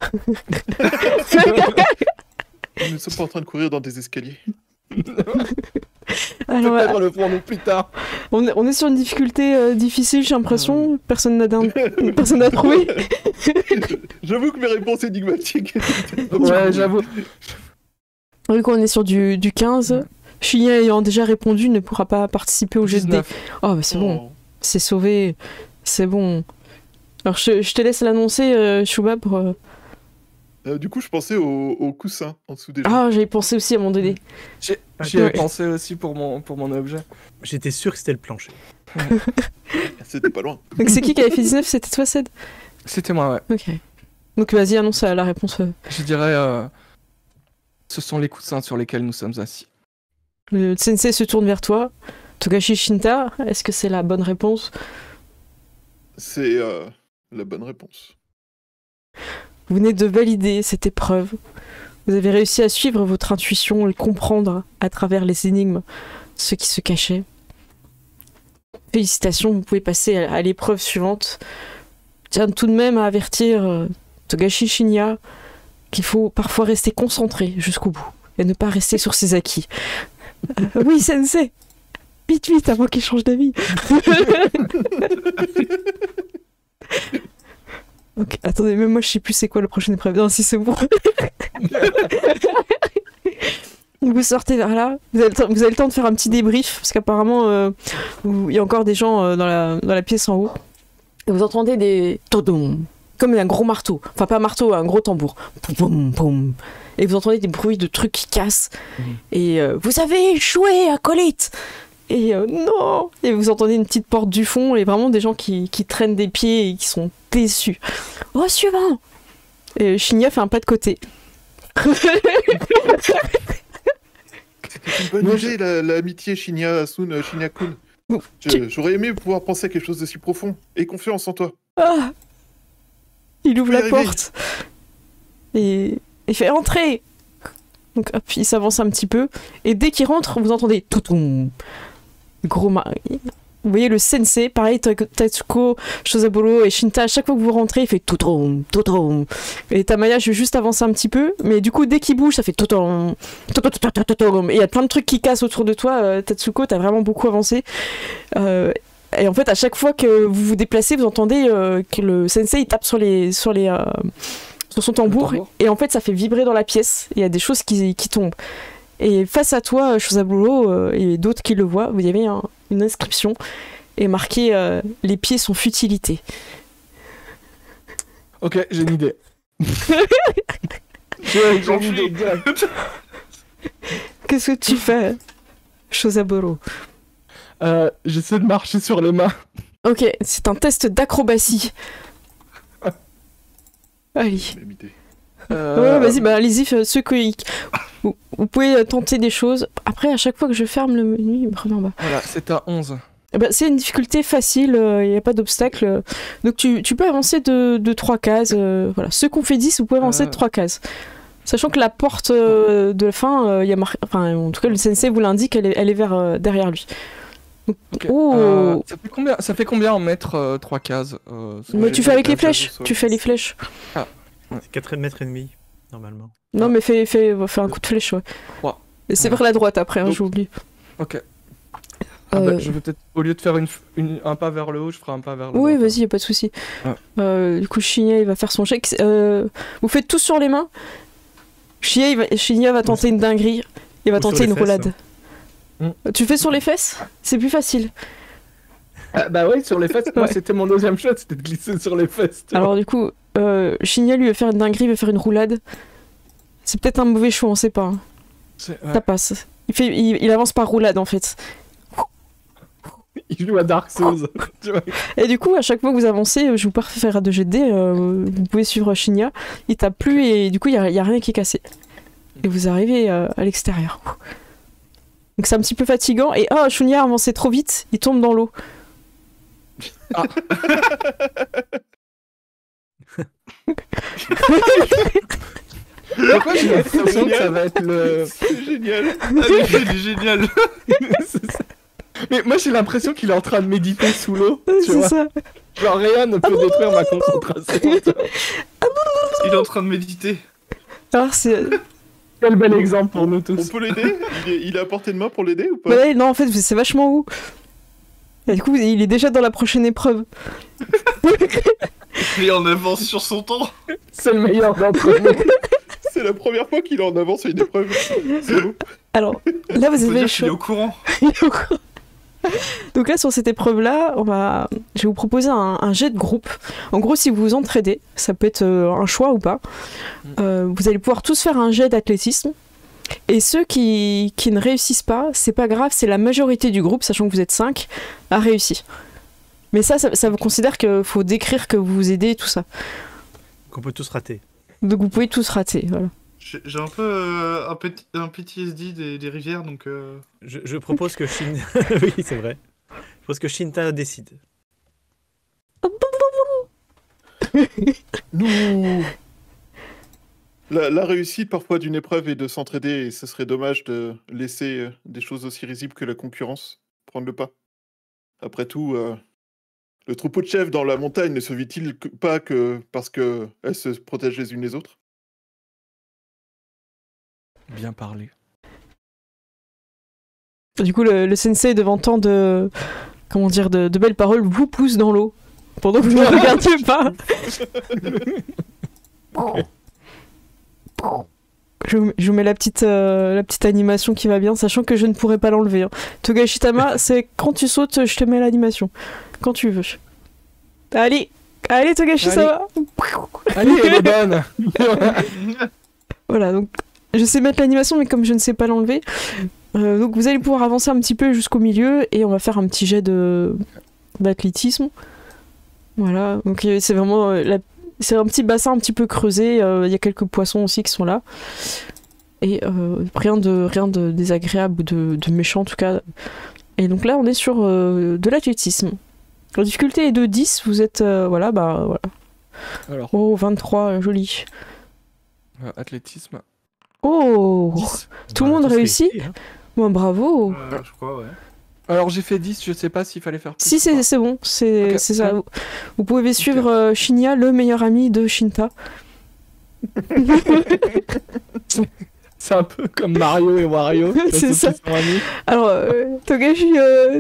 Nous ne sommes pas en train de courir dans des escaliers. Alors, Peut-être le ferons-nous plus tard. on est sur une difficulté difficile, j'ai l'impression. Personne n'a trouvé. J'avoue que mes réponses énigmatiques. Ouais, j'avoue. Vu qu'on est sur du 15, Shinya ayant déjà répondu ne pourra pas participer au jet de dés. 19. Oh, bah c'est bon, c'est sauvé, c'est bon. Alors je te laisse l'annoncer, Shuba, pour... Du coup, je pensais au coussin en dessous des jambes. Ah, j'avais pensé aussi à un moment donné. J'y ai Ouais. pensé aussi pour mon objet. J'étais sûr que c'était le plancher. C'était pas loin. Donc c'est qui avait fait 19? C'était toi, Ced? C'était moi, ouais. Ok. Donc vas-y, annonce la réponse. Je dirais, ce sont les coussins sur lesquels nous sommes assis. Le sensei se tourne vers toi. Togashi Shinta, est-ce que c'est la bonne réponse? C'est la bonne réponse. Vous venez de valider cette épreuve. Vous avez réussi à suivre votre intuition et comprendre à travers les énigmes ce qui se cachait. Félicitations, vous pouvez passer à l'épreuve suivante. Je tiens tout de même à avertir Togashi Shinya qu'il faut parfois rester concentré jusqu'au bout et ne pas rester sur ses acquis. Oui, sensei! Vite, vite, avant qu'il change d'avis. Ok, attendez, même moi je sais plus c'est quoi la prochaine épreuve. Non, si c'est bon. Vous sortez vers là, vous avez le temps de faire un petit débrief, parce qu'apparemment, il y a encore des gens dans la pièce en haut. Et vous entendez des todom, comme un gros marteau. Enfin, pas un marteau, un gros tambour. Poum, poum, poum. Et vous entendez des bruits de trucs qui cassent. Et vous avez échoué, acolyte! Et non! Et vous entendez une petite porte du fond, et vraiment des gens qui traînent des pieds et qui sont déçus. Oh, suivant! Et Shinya fait un pas de côté. C'est une bonne idée, l'amitié Shinya-kun. J'aurais aimé pouvoir penser à quelque chose de si profond. Et confiance en toi. Ah! Il ouvre Faut y la arriver. porte. Et il fait entrer! Donc hop, il s'avance un petit peu. Et dès qu'il rentre, vous entendez toutoum. Vous voyez le sensei, pareil, Tatsuko, Shozaburo et Shinta, à chaque fois que vous rentrez, il fait toutoum, toutoum. Et Tamaya, je vais juste avancer un petit peu, mais du coup, dès qu'il bouge, ça fait toutoum, toutoum. Et il y a plein de trucs qui cassent autour de toi, Tatsuko, t'as vraiment beaucoup avancé. Et en fait, à chaque fois que vous vous déplacez, vous entendez que le sensei il tape sur son tambour, et en fait, ça fait vibrer dans la pièce. Il y a des choses qui tombent. Et face à toi, Shozaburo et d'autres qui le voient, vous avez une inscription et marqué les pieds sont futilité. Ok, j'ai une idée. J'ai une idée directe. Qu'est-ce que tu fais, Shozaburo? J'essaie de marcher sur les mains. Ok, c'est un test d'acrobatie. Allez. Même idée. Ouais, vas-y, bah allez-y, ceux qui... Vous pouvez tenter des choses. Après, à chaque fois que je ferme le menu, il me remet en bas. Voilà, c'est à 11. Eh ben, c'est une difficulté facile, il n'y a pas d'obstacle. Donc tu peux avancer de 3 cases. Voilà. Ceux qu'on fait 10, vous pouvez avancer de 3 cases. Sachant que la porte de fin, il y a enfin, en tout cas, le sensei vous l'indique, elle est vers, derrière lui. Donc, Ok. oh. Ça fait combien en mètres 3 cases Mais tu fais avec les flèches. j'avoue, ça. Tu fais les flèches. C'est 4 mètres et demi, normalement. Non, mais fais un coup de flèche, ouais. 3. Et c'est vers la droite après, hein, Donc- j'oublie. Ok. Ah bah, je vais peut-être, au lieu de faire un pas vers le haut, je ferai un pas vers le Oui, bas. vas-y, y a pas de souci. Ouais. Du coup, Shinya, il va faire son chèque. Vous faites tout sur les mains. Shinya va tenter une dinguerie. Il va Ou sur tenter les une fesses. roulade. Tu fais sur les fesses? C'est plus facile. Ah, bah oui, sur les fesses. Moi, Ouais. c'était mon deuxième shot, c'était de glisser sur les fesses. tu vois. Alors du coup, Shinya lui va faire une dinguerie, il va faire une roulade. C'est peut-être un mauvais choix, on sait pas. Hein. Ouais. Ça passe. Il avance par roulade en fait. Il joue à Dark Souls. tu vois. Et du coup, à chaque fois que vous avancez, je vous pars faire un 2 jet de dés, vous pouvez suivre Shinya. Il tape plus et du coup, il y a rien qui est cassé. Et vous arrivez à l'extérieur. Donc c'est un petit peu fatigant. Et Shinya a avancé trop vite, il tombe dans l'eau. Pourquoi j'ai l'impression que ça va être le... C'est génial. Il est génial. C'est ça. Mais moi j'ai l'impression qu'il est en train de méditer sous l'eau. Tu C'est vois. ça. Genre rien ne peut détruire ma concentration. tu vois. Il est en train de méditer. Alors c'est... Quel bel exemple pour nous On tous. peut l'aider il est à portée de main pour l'aider ou pas? Bah là, non, en fait, c'est vachement haut. Et du coup, il est déjà dans la prochaine épreuve. Il est en avance sur son temps. C'est le meilleur d'entre nous. C'est la première fois qu'il est en avance à une épreuve. C'est beau. Alors, là, vous Faut avez le dire qu'il est choix. au courant. Donc là, sur cette épreuve-là, je vais vous proposer un jet de groupe. En gros, si vous vous entraidez, ça peut être un choix ou pas, vous allez pouvoir tous faire un jet d'athlétisme. Et ceux qui ne réussissent pas, c'est pas grave, c'est la majorité du groupe, sachant que vous êtes 5, a réussi. Mais ça vous considère qu'il faut décrire que vous vous aidez, tout ça. Qu'on peut tous rater. Donc vous pouvez tous rater, voilà. J'ai un peu un PTSD des rivières, donc... Je propose que Shin... oui, c'est vrai. Je propose que Shinta décide. Nous... La réussite parfois d'une épreuve est de s'entraider et ce serait dommage de laisser des choses aussi risibles que la concurrence prendre le pas. Après tout, le troupeau de chèvres dans la montagne ne se vit-il pas que parce qu'elles se protègent les unes les autres? Bien parlé. Du coup, le sensei, devant tant de... Comment dire, de belles paroles, vous pousse dans l'eau. Pendant que vous ne regardiez pas. Je vous mets la petite animation qui va bien, sachant que je ne pourrai pas l'enlever. Hein. Togashitama, c'est quand tu sautes, je te mets l'animation. Quand tu veux. Allez, Togashi-sama. Allez, elle est bonne. Voilà, donc je sais mettre l'animation, mais comme je ne sais pas l'enlever, donc vous allez pouvoir avancer un petit peu jusqu'au milieu et on va faire un petit jet d'athlétisme. Voilà, donc c'est vraiment c'est un petit bassin un petit peu creusé, il y a quelques poissons aussi qui sont là. Et rien de désagréable ou de méchant en tout cas. Et donc là on est sur de l'athlétisme. La difficulté est de 10, vous êtes voilà. Alors, Oh 23, joli. athlétisme. Oh 10. Tout le monde réussit. Hein. Bon, bravo. je crois, ouais. Alors j'ai fait 10, je sais pas s'il fallait faire plus. Si, c'est bon, c'est Ok. ça. Vous pouvez suivre Shinya, le meilleur ami de Shinta. C'est un peu comme Mario et Wario. C'est ça. Qui sont amis. Alors, Togashi,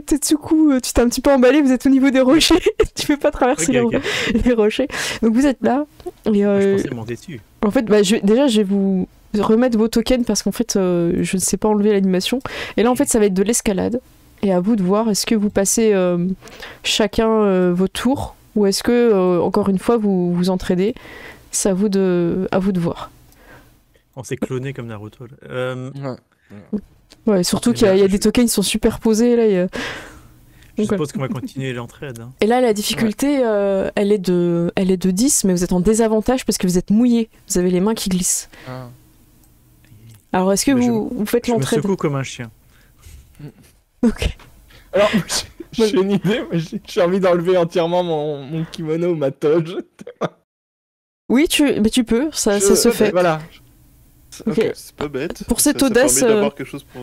Tetsuku, tu t'es un petit peu emballé, vous êtes au niveau des rochers. Tu peux pas traverser Ok. les rochers. Donc vous êtes là. Et, Je pensais monter dessus. en fait, déjà, je vais vous remettre vos tokens parce qu'en fait, je ne sais pas enlever l'animation. Et là, en fait, ça va être de l'escalade. Et à vous de voir, est-ce que vous passez chacun vos tours ou est-ce que, encore une fois, vous vous entraidez. C'est à vous de voir. On s'est cloné comme Naruto. Là. Ouais. Ouais, surtout C'est qu'il y a bien. des tokens qui sont superposés. Là, Je Donc, suppose qu'on va continuer l'entraide. Hein. Et là, la difficulté, elle est de 10, mais vous êtes en désavantage parce que vous êtes mouillé. Vous avez les mains qui glissent. Ah. Alors, est-ce que Mais vous faites Je me l'entraide? secoue comme un chien. Ok. Alors, j'ai une idée, moi, j'ai envie d'enlever entièrement mon kimono, ma toge. Oui, mais tu peux, ça se fait. Voilà. Ok. C'est pas bête. Pour cette Ça audace, permet d'avoir quelque chose pour...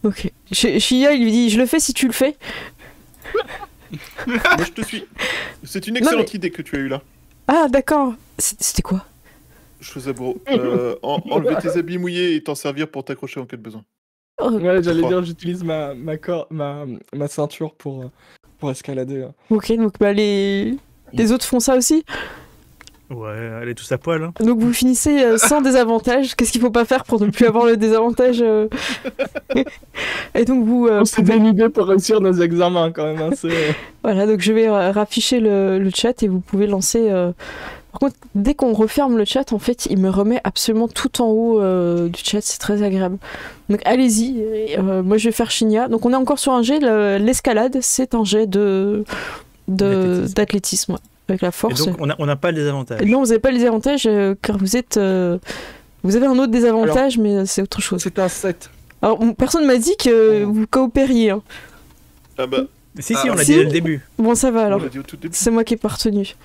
Ok. Shia, il lui dit, je le fais si tu le fais. Moi, je te suis. C'est une excellente idée que tu as eue là. Ah, d'accord. C'était quoi? Shozaburo. Enlever tes habits mouillés et t'en servir pour t'accrocher en cas de besoin. Oh, Ouais, j'allais Trois. dire, j'utilise ma ceinture pour escalader. ok, donc les autres font ça aussi. Ouais, elle est tous à poil. Hein. Donc vous finissez sans désavantage. Qu'est-ce qu'il faut pas faire pour ne plus avoir le désavantage Et donc vous... C'est une idée pour réussir nos examens quand même. Hein, Voilà, donc je vais rafficher le chat et vous pouvez lancer... Par contre, dès qu'on referme le chat, en fait, il me remet absolument tout en haut du chat, c'est très agréable. Donc allez-y, moi je vais faire Shinya. Donc on est encore sur un jet, l'escalade, c'est un jet d'athlétisme, ouais, avec la Et force. donc, on n'a pas le désavantage. Non, vous n'avez pas les désavantages, car vous êtes... vous avez un autre désavantage, mais c'est autre chose. c'est un 7. Alors, personne m'a dit que vous coopériez. Hein. Ah bah, Si, Ah, on l'a si. dit dès le début. Bon, ça va on alors. l'a dit au tout début. C'est moi qui ai pas retenu.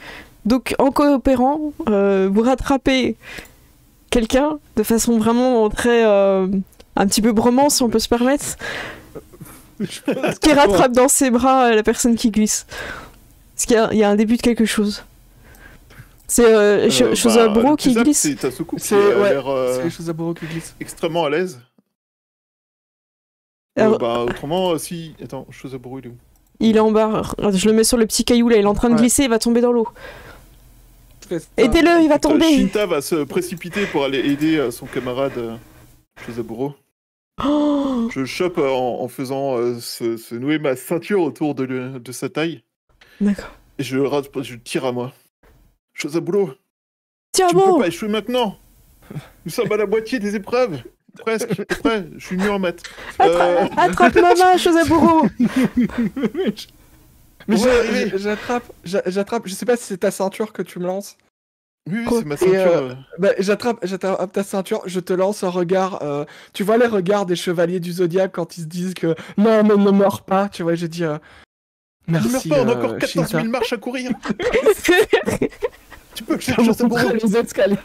Donc, en coopérant, vous rattrapez quelqu'un de façon vraiment très... un petit peu bromance, si on peut se permettre, qui rattrape dans ses bras la personne qui glisse. Parce qu'il y a un début de quelque chose. C'est Shozaburo qui Kusap, glisse. C'est Tasuku qui C'est a l'air c'est les choses à Boro qui glissent. extrêmement à l'aise. Alors- Autrement, si... Attends, Shozaburo, il est où? Il est en bas. Je le mets sur le petit caillou là, il est en train de Ouais. glisser, il va tomber dans l'eau. Fais ça. Aidez-le, il va tomber. Shinta va se précipiter pour aller aider son camarade Shozaburo. Oh, Je chope en faisant se nouer ma ceinture autour de sa taille. d'accord. Et je tire à moi. Chose à boulot. Tiens Tu ne peux bon. pas échouer maintenant. Nous sommes à la moitié des épreuves. Presque, je suis prêt. Je suis nul en maths. Attrape ma main, chose à bourreau. Mais On va y arriver. j'attrape, je sais pas si c'est ta ceinture que tu me lances. Oui, Quoi c'est ma Et, ceinture. Bah, j'attrape ta ceinture, je te lance un regard. Tu vois les regards des chevaliers du Zodiaque quand ils se disent que non, mais ne meurs pas. Tu vois, je dis Ne meurs merci. pas, on a encore 14 Shinta. 000 marches à courir. Tu peux le Je faire, chose à boulot. monterai les escaliers.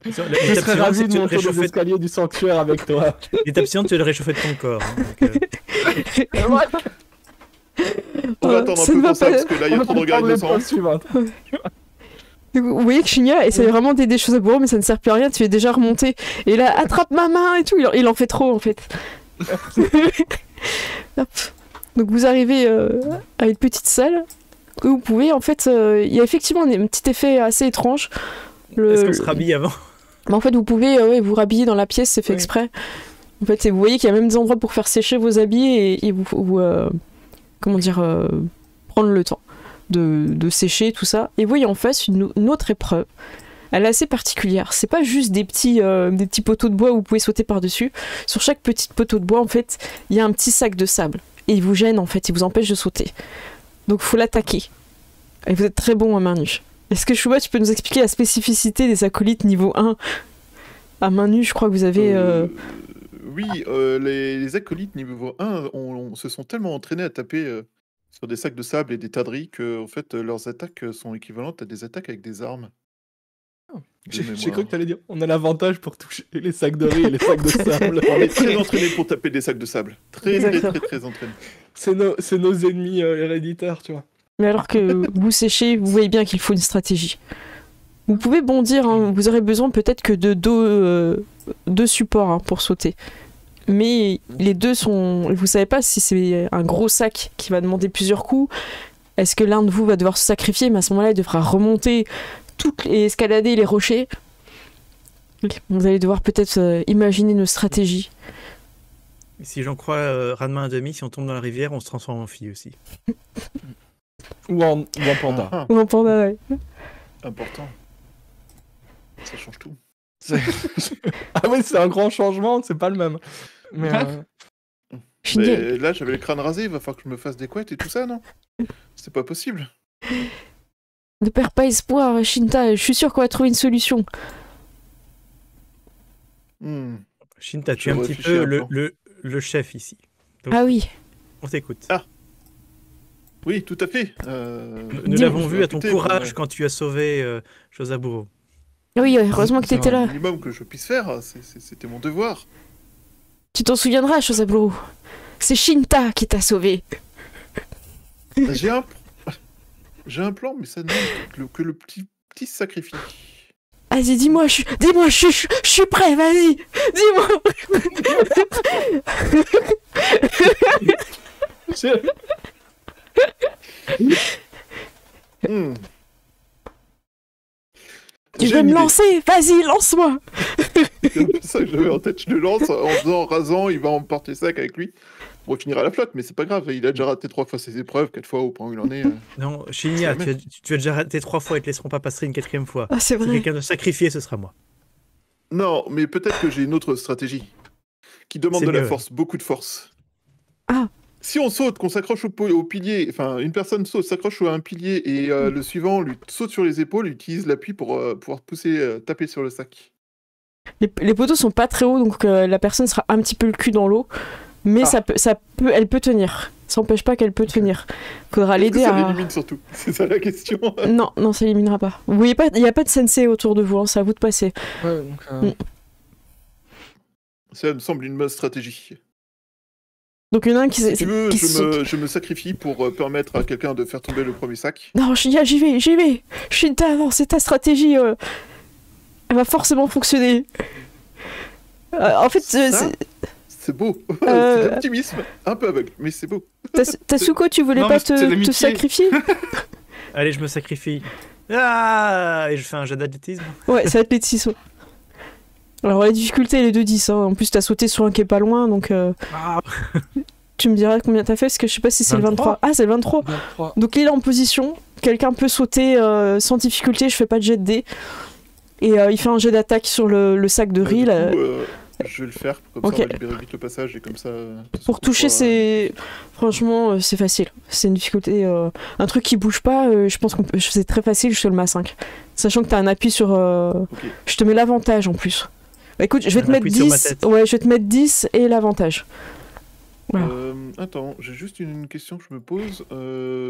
Je L'étape serais suivante, ravi c'est de de te monter les réchauffer. escaliers du sanctuaire avec toi. L'étape suivante, c'est de réchauffer de ton corps. Hein, On va attendre un Ça peu ne va pour ça, pas. parce que là, il y a trop de regards innocents. Donc, vous voyez que Shinya essaie vraiment d'aider des choses à bourreau, mais ça ne sert plus à rien, tu es déjà remonté. Et là, attrape ma main et tout, il en fait trop en fait. Hop. Donc vous arrivez à une petite salle où vous pouvez, en fait, il y a effectivement un petit effet assez étrange. Est-ce qu'on se rhabille avant? Mais en fait, vous pouvez vous rhabiller dans la pièce, c'est fait Oui. exprès. En fait, vous voyez qu'il y a même des endroits pour faire sécher vos habits et comment dire, prendre le temps de sécher tout ça. Et vous voyez en face une autre épreuve. Elle est assez particulière. C'est pas juste des petits poteaux de bois où vous pouvez sauter par-dessus. Sur chaque petit poteau de bois, en fait, il y a un petit sac de sable. Et il vous gêne, en fait, il vous empêche de sauter. Donc, il faut l'attaquer. Et vous êtes très bon à main nue. Est-ce que Chouba, tu peux nous expliquer la spécificité des acolytes niveau 1 à main nue? Je crois que vous avez... Oui, les acolytes niveau 1 se sont tellement entraînés à taper sur des sacs de sable et des tas de riz que en fait, leurs attaques sont équivalentes à des attaques avec des armes. De J'ai mémoire. cru que t'allais dire on a l'avantage pour toucher les sacs de riz et les sacs de sable. On est très entraînés pour taper des sacs de sable. Très, très, D'accord. très, très entraînés. C'est nos ennemis héréditaires, tu vois. Mais alors que vous séchez, vous voyez bien qu'il faut une stratégie. Vous pouvez bondir, hein, vous aurez besoin peut-être que de deux supports hein, pour sauter. Mais les deux sont... Vous savez pas si c'est un gros sac qui va demander plusieurs coups. Est-ce que l'un de vous va devoir se sacrifier, mais à ce moment-là, il devra remonter et escalader les rochers. Vous allez devoir peut-être imaginer une stratégie. Si j'en crois Ranma un demi, si on tombe dans la rivière, on se transforme en fille aussi. Ou en panda. Ah, Ou en panda, ouais. important. Ça change tout. Ah oui, c'est un grand changement, c'est pas le même. Mais Génial. Mais là, j'avais le crâne rasé, il va falloir que je me fasse des couettes et tout ça, non? C'est pas possible. Ne perds pas espoir, Shinta. Je suis sûr qu'on va trouver une solution. Hmm. Shinta, tu Je es un petit réfléchis peu un plan. le chef ici. Donc, Ah oui. on t'écoute. Oui, tout à fait. Nous l'avons vu à ton écoutez, courage mais- quand tu as sauvé Josaburo. Ah oui, heureusement que C'est t'étais vrai. là. Le minimum que je puisse faire, c'était mon devoir. Tu t'en souviendras, Shosaburo. C'est Shinta qui t'a sauvé. J'ai un plan, mais ça demande que le petit sacrifice. Vas-y, dis-moi, je suis prêt, vas-y. Dis-moi. Hmm. Tu J'ai veux une me idée. lancer? Vas-y, lance-moi. C'est un peu ça que j'avais en tête. Je le lance en rasant, il va emporter le sac avec lui. Bon, il finira à la flotte, mais c'est pas grave. Il a déjà raté 3 fois ses épreuves, 4 fois au point où il en est. Non, Shinya, C'est tu as déjà raté 3 fois et te laisseront pas passer une 4e fois. Ah, c'est Si vrai. quelqu'un doit sacrifier, ce sera moi. Non, mais peut-être que j'ai une autre stratégie qui demande C'est de la mieux. force, beaucoup de force. Ah. Si on saute, qu'on s'accroche au pilier, enfin une personne saute, s'accroche à un pilier et le suivant lui saute sur les épaules, utilise l'appui pour pouvoir pousser, taper sur le sac. Les poteaux sont pas très hauts, donc la personne sera un petit peu le cul dans l'eau. Mais Ah. elle peut tenir. Ça n'empêche pas qu'elle peut tenir. Faudra Est-ce que l'aider ça à... l'élimine surtout? C'est ça la question. Non, ça éliminera pas. Vous voyez pas, il n'y a pas de sensei autour de vous, hein, c'est à vous de passer. ouais, donc, Ça me semble une bonne stratégie. Donc il y en a un qui... Si tu veux, qui saute. je me sacrifie pour permettre à quelqu'un de faire tomber le premier sac. Non, j'y vais. Shinta, non, c'est ta stratégie. Elle va forcément fonctionner. En fait, Ça C'est beau. C'est Euh, de l'optimisme. Un peu aveugle, mais c'est beau. Tasuko, tu voulais Non, pas mais c'est te l'amitié. sacrifier? Allez, je me sacrifie. Ah, et je fais un jet d'athlétisme. Ouais, c'est athlétisme. Alors la difficulté elle est de 10, hein. En plus t'as sauté sur un qui est pas loin, donc Ah, tu me diras combien t'as fait, parce que je sais pas si c'est le 23. 23. Ah, c'est le 23. 23. Donc il est en position, quelqu'un peut sauter sans difficulté, je fais pas de jet de dés. Et il fait un jet d'attaque sur le sac de riz. Du Là. coup, je vais le faire, comme Ok. ça on va libérer vite le passage et comme ça... Pour toucher, c'est... Franchement, c'est facile. C'est une difficulté... Un truc qui bouge pas, je pense que c'est très facile, je te le mets à 5. Sachant que t'as un appui sur... Ok. Je te mets l'avantage en plus. Bah, écoute, je vais te Un mettre appui sur ma 10. tête. Ouais, je vais te mettre 10 et l'avantage. Voilà. Attends, j'ai juste une question que je me pose.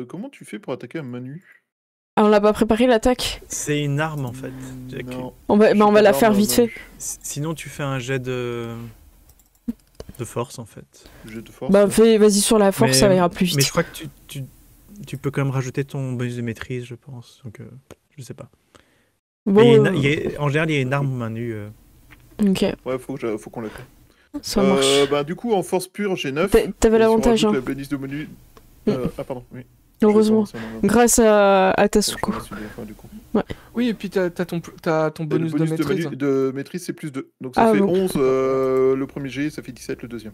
Comment tu fais pour attaquer à main nue? Ah, on l'a pas préparé l'attaque. c'est une arme en fait. Non. On va, j'ai on va pas la d'arme faire à vite main fait. nue. Sinon, tu fais un jet de force en fait. Jet de force. Bah, vas-y sur la force, Mais- ça ira plus vite. Mais je crois que tu peux quand même rajouter ton bonus de maîtrise, je pense. Donc, je sais pas. Bon, Et en général, il y a une arme main nue. ok, Ouais, faut qu'on la fasse. ça marche. Bah, du coup, en force pure, j'ai 9. T'avais Et si on l'avantage, rajoute hein. la bonus de menu... Ah, pardon, oui. Heureusement. Je vais sur- Grâce à je Tasuko. vais sur les fois, du coup. Oui, et puis t'as ton Et bonus le de bonus maîtrise. de maîtrise, c'est plus 2. Donc ça Ah, fait bon. 11 le premier jet, ça fait 17 le deuxième.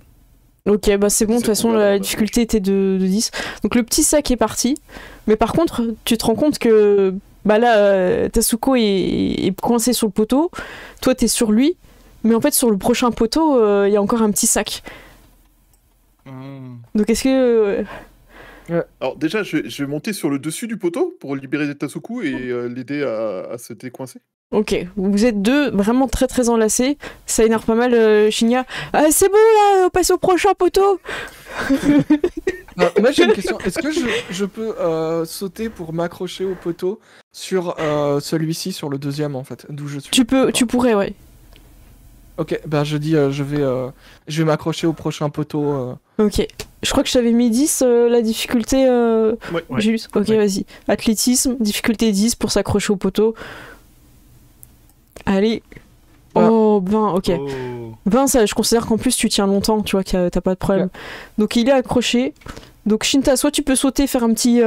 Ok, bah c'est bon, de toute C'est façon combien, la là, difficulté était de 10. Donc le petit sac est parti. Mais par contre, tu te rends compte que bah là, Tasuko est coincé sur le poteau. Toi, t'es sur lui. Mais en fait, sur le prochain poteau, il y a encore un petit sac. Donc est-ce que... Alors déjà, je vais monter sur le dessus du poteau pour libérer Tasuku et l'aider à se décoincer. Ok, vous êtes deux vraiment très très enlacés. Ça énerve pas mal Shinya. Ah, c'est bon là, on passe au prochain poteau. Moi j'ai une question. Est-ce que je peux sauter pour m'accrocher au poteau sur celui-ci, sur le deuxième en fait, d'où je suis? Tu pourrais, ouais. Ok, bah je dis je vais m'accrocher au prochain poteau. Ok. Je crois que je t'avais mis 10 la difficulté. Ouais. Juste. Ok, Ouais. vas-y. Athlétisme, difficulté 10 pour s'accrocher au poteau. Allez. Ah. Oh, 20, ok. Oh. 20, ça, je considère qu'en plus tu tiens longtemps, tu vois, que t'as pas de problème. Donc il est accroché. Donc Shinta, soit tu peux sauter, faire un petit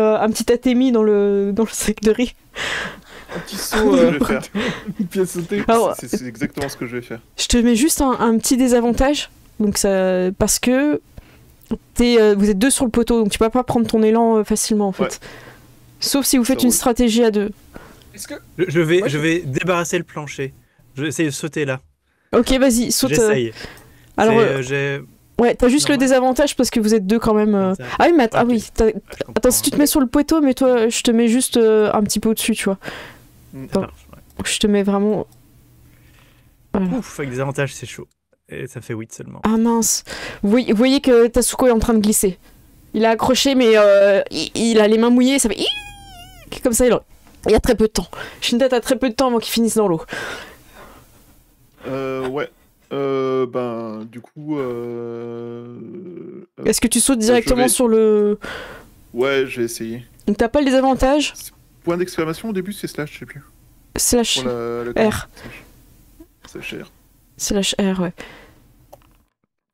atemi dans le sac de riz. Un petit Ce saut, que je vais faire. une pièce sautée. Alors, C'est exactement ce que je vais faire. je te mets juste un petit désavantage. Donc ça, parce que vous êtes deux sur le poteau, donc tu peux pas prendre ton élan facilement en fait. Ouais. Sauf si vous faites Ça une roule. stratégie à deux. Est-ce que Je vais, Moi, je vais débarrasser le plancher. Je vais essayer de sauter là. Ok, vas-y, saute. J'essaye. Alors, J'ai. ouais, t'as juste le normal. désavantage parce que vous êtes deux quand même. Ça- Ah oui, mais ah Ok. oui. je comprends. Attends, si tu te mets sur le poteau, mais toi, je te mets juste un petit peu au-dessus, tu vois. Ça marche, ouais. Je te mets vraiment. Voilà. Ouf, avec des avantages, c'est chaud. Et ça fait 8 seulement. Ah mince. Vous voyez que Tasuko est en train de glisser. Il a accroché, mais il a les mains mouillées, ça fait. Comme ça, il y a très peu de temps. Shinta, t'as très peu de temps avant qu'il finisse dans l'eau. Ouais. Ben, du coup... Est-ce que tu sautes directement vais- sur le. Ouais, j'ai essayé. Donc t'as pas le désavantage Point d'exclamation au début, c'est slash, je sais plus. Slash Pour la R. Slash R. Slash R, ouais.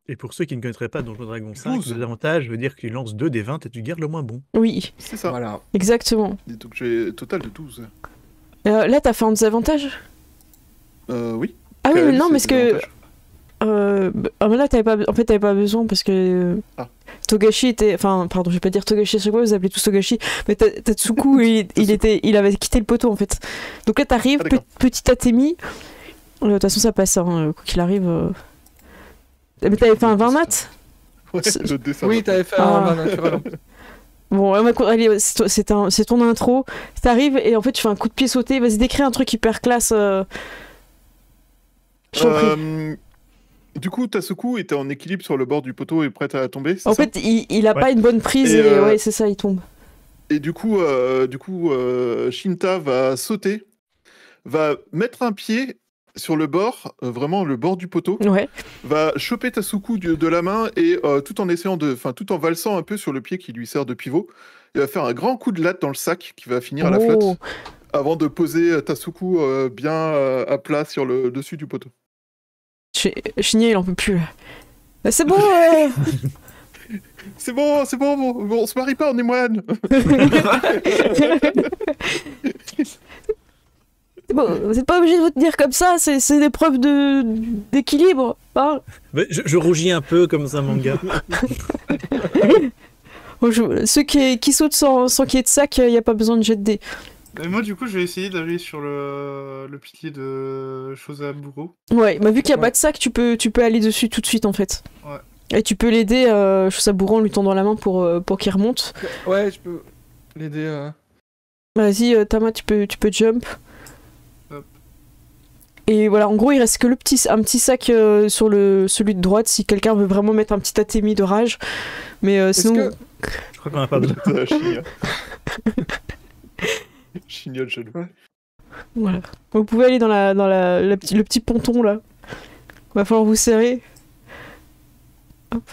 Et pour ceux qui ne connaîtraient pas Donjon Dragon 5, 12. le avantage veut dire que tu lances 2 des 20 et tu gardes le moins bon. Oui, C'est ça. voilà. exactement. Et donc j'ai total de 12. Là, t'as fait un désavantage Oui. Ah oui, mais KL, non, c'est parce que. désavantage. Mais là, t'avais pas besoin parce que. Ah. Togashi était. Enfin, pardon, je vais pas dire Togashi à chaque fois, vous appelez tous Togashi. Mais Tatsuku, il avait quitté le poteau en fait. Donc là, t'arrives, Ah, d'accord. petit atemi. De toute façon, ça passe, hein, quoi qu'il arrive. Mais t'avais fait un 20 nat Ouais, c'est- le dessin. Oui, t'avais fait Ah. un vin naturel. Bon, allez, c'est ton intro. T'arrives et en fait, tu fais un coup de pied sauté. Vas-y, décris un truc hyper classe. Je t'en prie. Du coup, Tasuku était en équilibre sur le bord du poteau et prêt à tomber. c'est En ça fait, il a Ouais. pas une bonne prise Et, et ouais, c'est ça, il tombe. Et du coup, Shinta va sauter, va mettre un pied sur le bord, vraiment le bord du poteau, Ouais. va choper Tasuku de la main et tout en essayant tout en valsant un peu sur le pied qui lui sert de pivot, il va faire un grand coup de latte dans le sac qui va finir à la Oh. flotte avant de poser Tasuku bien à plat sur le dessus du poteau. Shinya, il en peut plus là. C'est bon. C'est bon, on se marie pas, on est moine. Bon, vous n'êtes pas obligé de vous tenir comme ça, c'est des preuves d'équilibre. Hein. Mais je rougis un peu comme un manga. Bon, ceux qui sautent sans qu'il y ait de sac, il n'y a pas besoin de jet de dés. Et moi, du coup, je vais essayer d'aller sur le pilier de choses à bourreau. Ouais, bah vu qu'il n'y a Ouais. pas de sac, tu peux aller dessus tout de suite en fait. Ouais. Et tu peux l'aider, Chaussabouron, en lui tendant la main pour qu'il remonte. Ouais, je peux l'aider. Vas-y, Tama, tu peux jump. Hop. Et voilà, en gros, il reste que un petit sac sur celui de droite si quelqu'un veut vraiment mettre un petit atémi de rage. Mais Est-ce sinon. que- Je crois qu'on a pas besoin. Chigna. Chigna le jaloux. Voilà. Vous pouvez aller dans le petit ponton là. Va falloir vous serrer. Hop.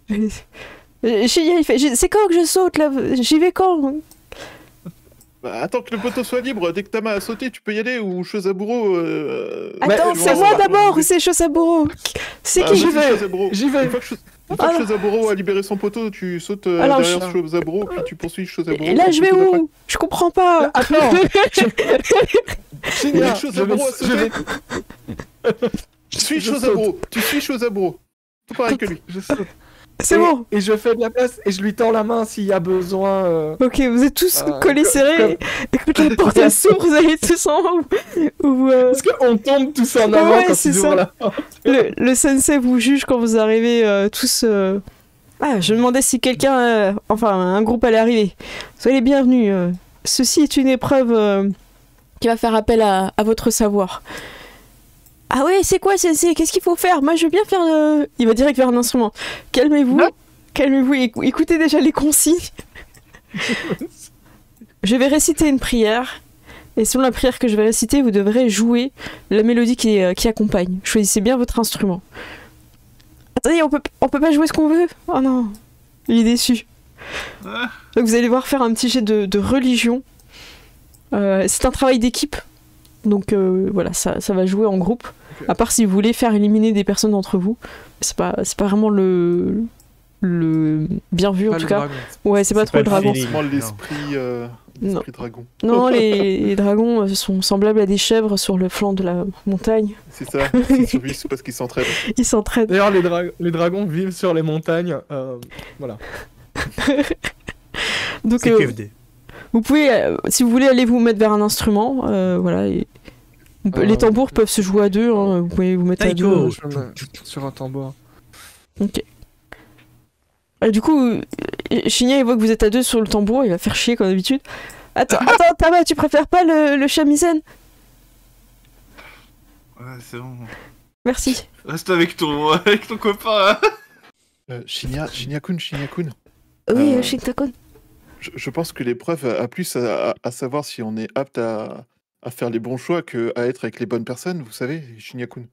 Chigna, il fait c'est quand que je saute là? J'y vais quand? Bah, attends que le poteau soit libre, dès que Tama a sauté, tu peux y aller ou Chosaburo. Attends, c'est moi d'abord ou c'est Chaussabouron? C'est qui je veux? J'y vais. Une fois que Chosaburo a libéré son poteau, tu sautes Alors, derrière Chosaburo, puis tu poursuis Chosaburo. Et là, je vais où? Je comprends pas. Attends. Il y a Chigna, Chosaburo à sauter. Tu suis je Chosaburo, tu suis Chosaburo. Tout pareil que lui. Je saute. C'est Et- bon. Et je fais de la place et je lui tends la main s'il y a besoin. Ok, vous êtes tous Ah, collés serrés. Écoute, la porte elle s'ouvre, vous allez tous en haut. Parce qu'on tombe tous en avant Ouais, quand c'est ils ouvrent ça. la porte. Le sensei vous juge quand vous arrivez tous. Ah, je me demandais si quelqu'un, enfin un groupe allait arriver. Soyez les bienvenus. Ceci est une épreuve qui va faire appel à votre savoir. Ah ouais, c'est quoi sensei? Qu'est-ce qu'il faut faire? Moi je veux bien faire. Il va direct vers un instrument. Calmez-vous, calmez-vous. Écoutez déjà les consignes. Je vais réciter une prière. Et selon la prière que je vais réciter, vous devrez jouer la mélodie qui accompagne. Choisissez bien votre instrument. Attendez, on peut pas jouer ce qu'on veut? Oh non, il est déçu. Ah. Donc vous allez devoir faire un petit jet de religion. C'est un travail d'équipe. Donc voilà, ça va jouer en groupe. Ok. À part si vous voulez faire éliminer des personnes d'entre vous. C'est pas vraiment le bien vu en Pas tout le cas. dragon. Ouais, c'est pas trop le le dragon. feeling. Forcément l'esprit dragon. Non, les dragons sont semblables à des chèvres sur le flanc de la montagne. C'est ça, ils survivent parce qu'ils s'entraident. Ils s'entraident. D'ailleurs, les dragons vivent sur les montagnes. Voilà. Donc C'est QFD. vous pouvez, si vous voulez, aller vous mettre vers un instrument. Voilà. Les tambours peuvent se jouer à deux. Hein, vous pouvez vous mettre à deux. Taiko. Je me mets sur un tambour. Ok. Et du coup, Shinya, il voit que vous êtes à deux sur le tambour, il va faire chier comme d'habitude. Attends, Tama, tu préfères pas le shamisen? Ouais, c'est bon. Merci. Reste avec ton copain. Shinya-kun. Oui, Euh, Shintakon. Je pense que l'épreuve a plus à savoir si on est apte à faire les bons choix qu'à être avec les bonnes personnes, vous savez, Shinya-kun.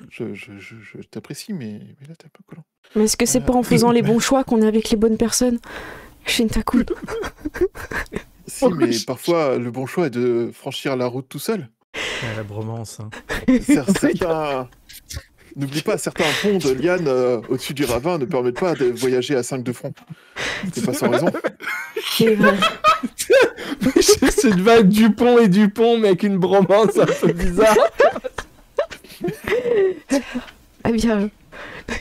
Je t'apprécie, mais là t'es un peu collant. Mais est-ce que c'est pas en faisant les bons choix qu'on est avec les bonnes personnes? Shintakun. Si, mais parfois le bon choix est de franchir la route tout seul. La bromance. Hein. Certains... N'oublie pas, certains ponts de liane au-dessus du ravin ne permettent pas de voyager à 5 de front. C'est pas sans raison. C'est vrai. C'est une vague Dupont et Dupont, mais avec une bromance un peu bizarre. Ah bien.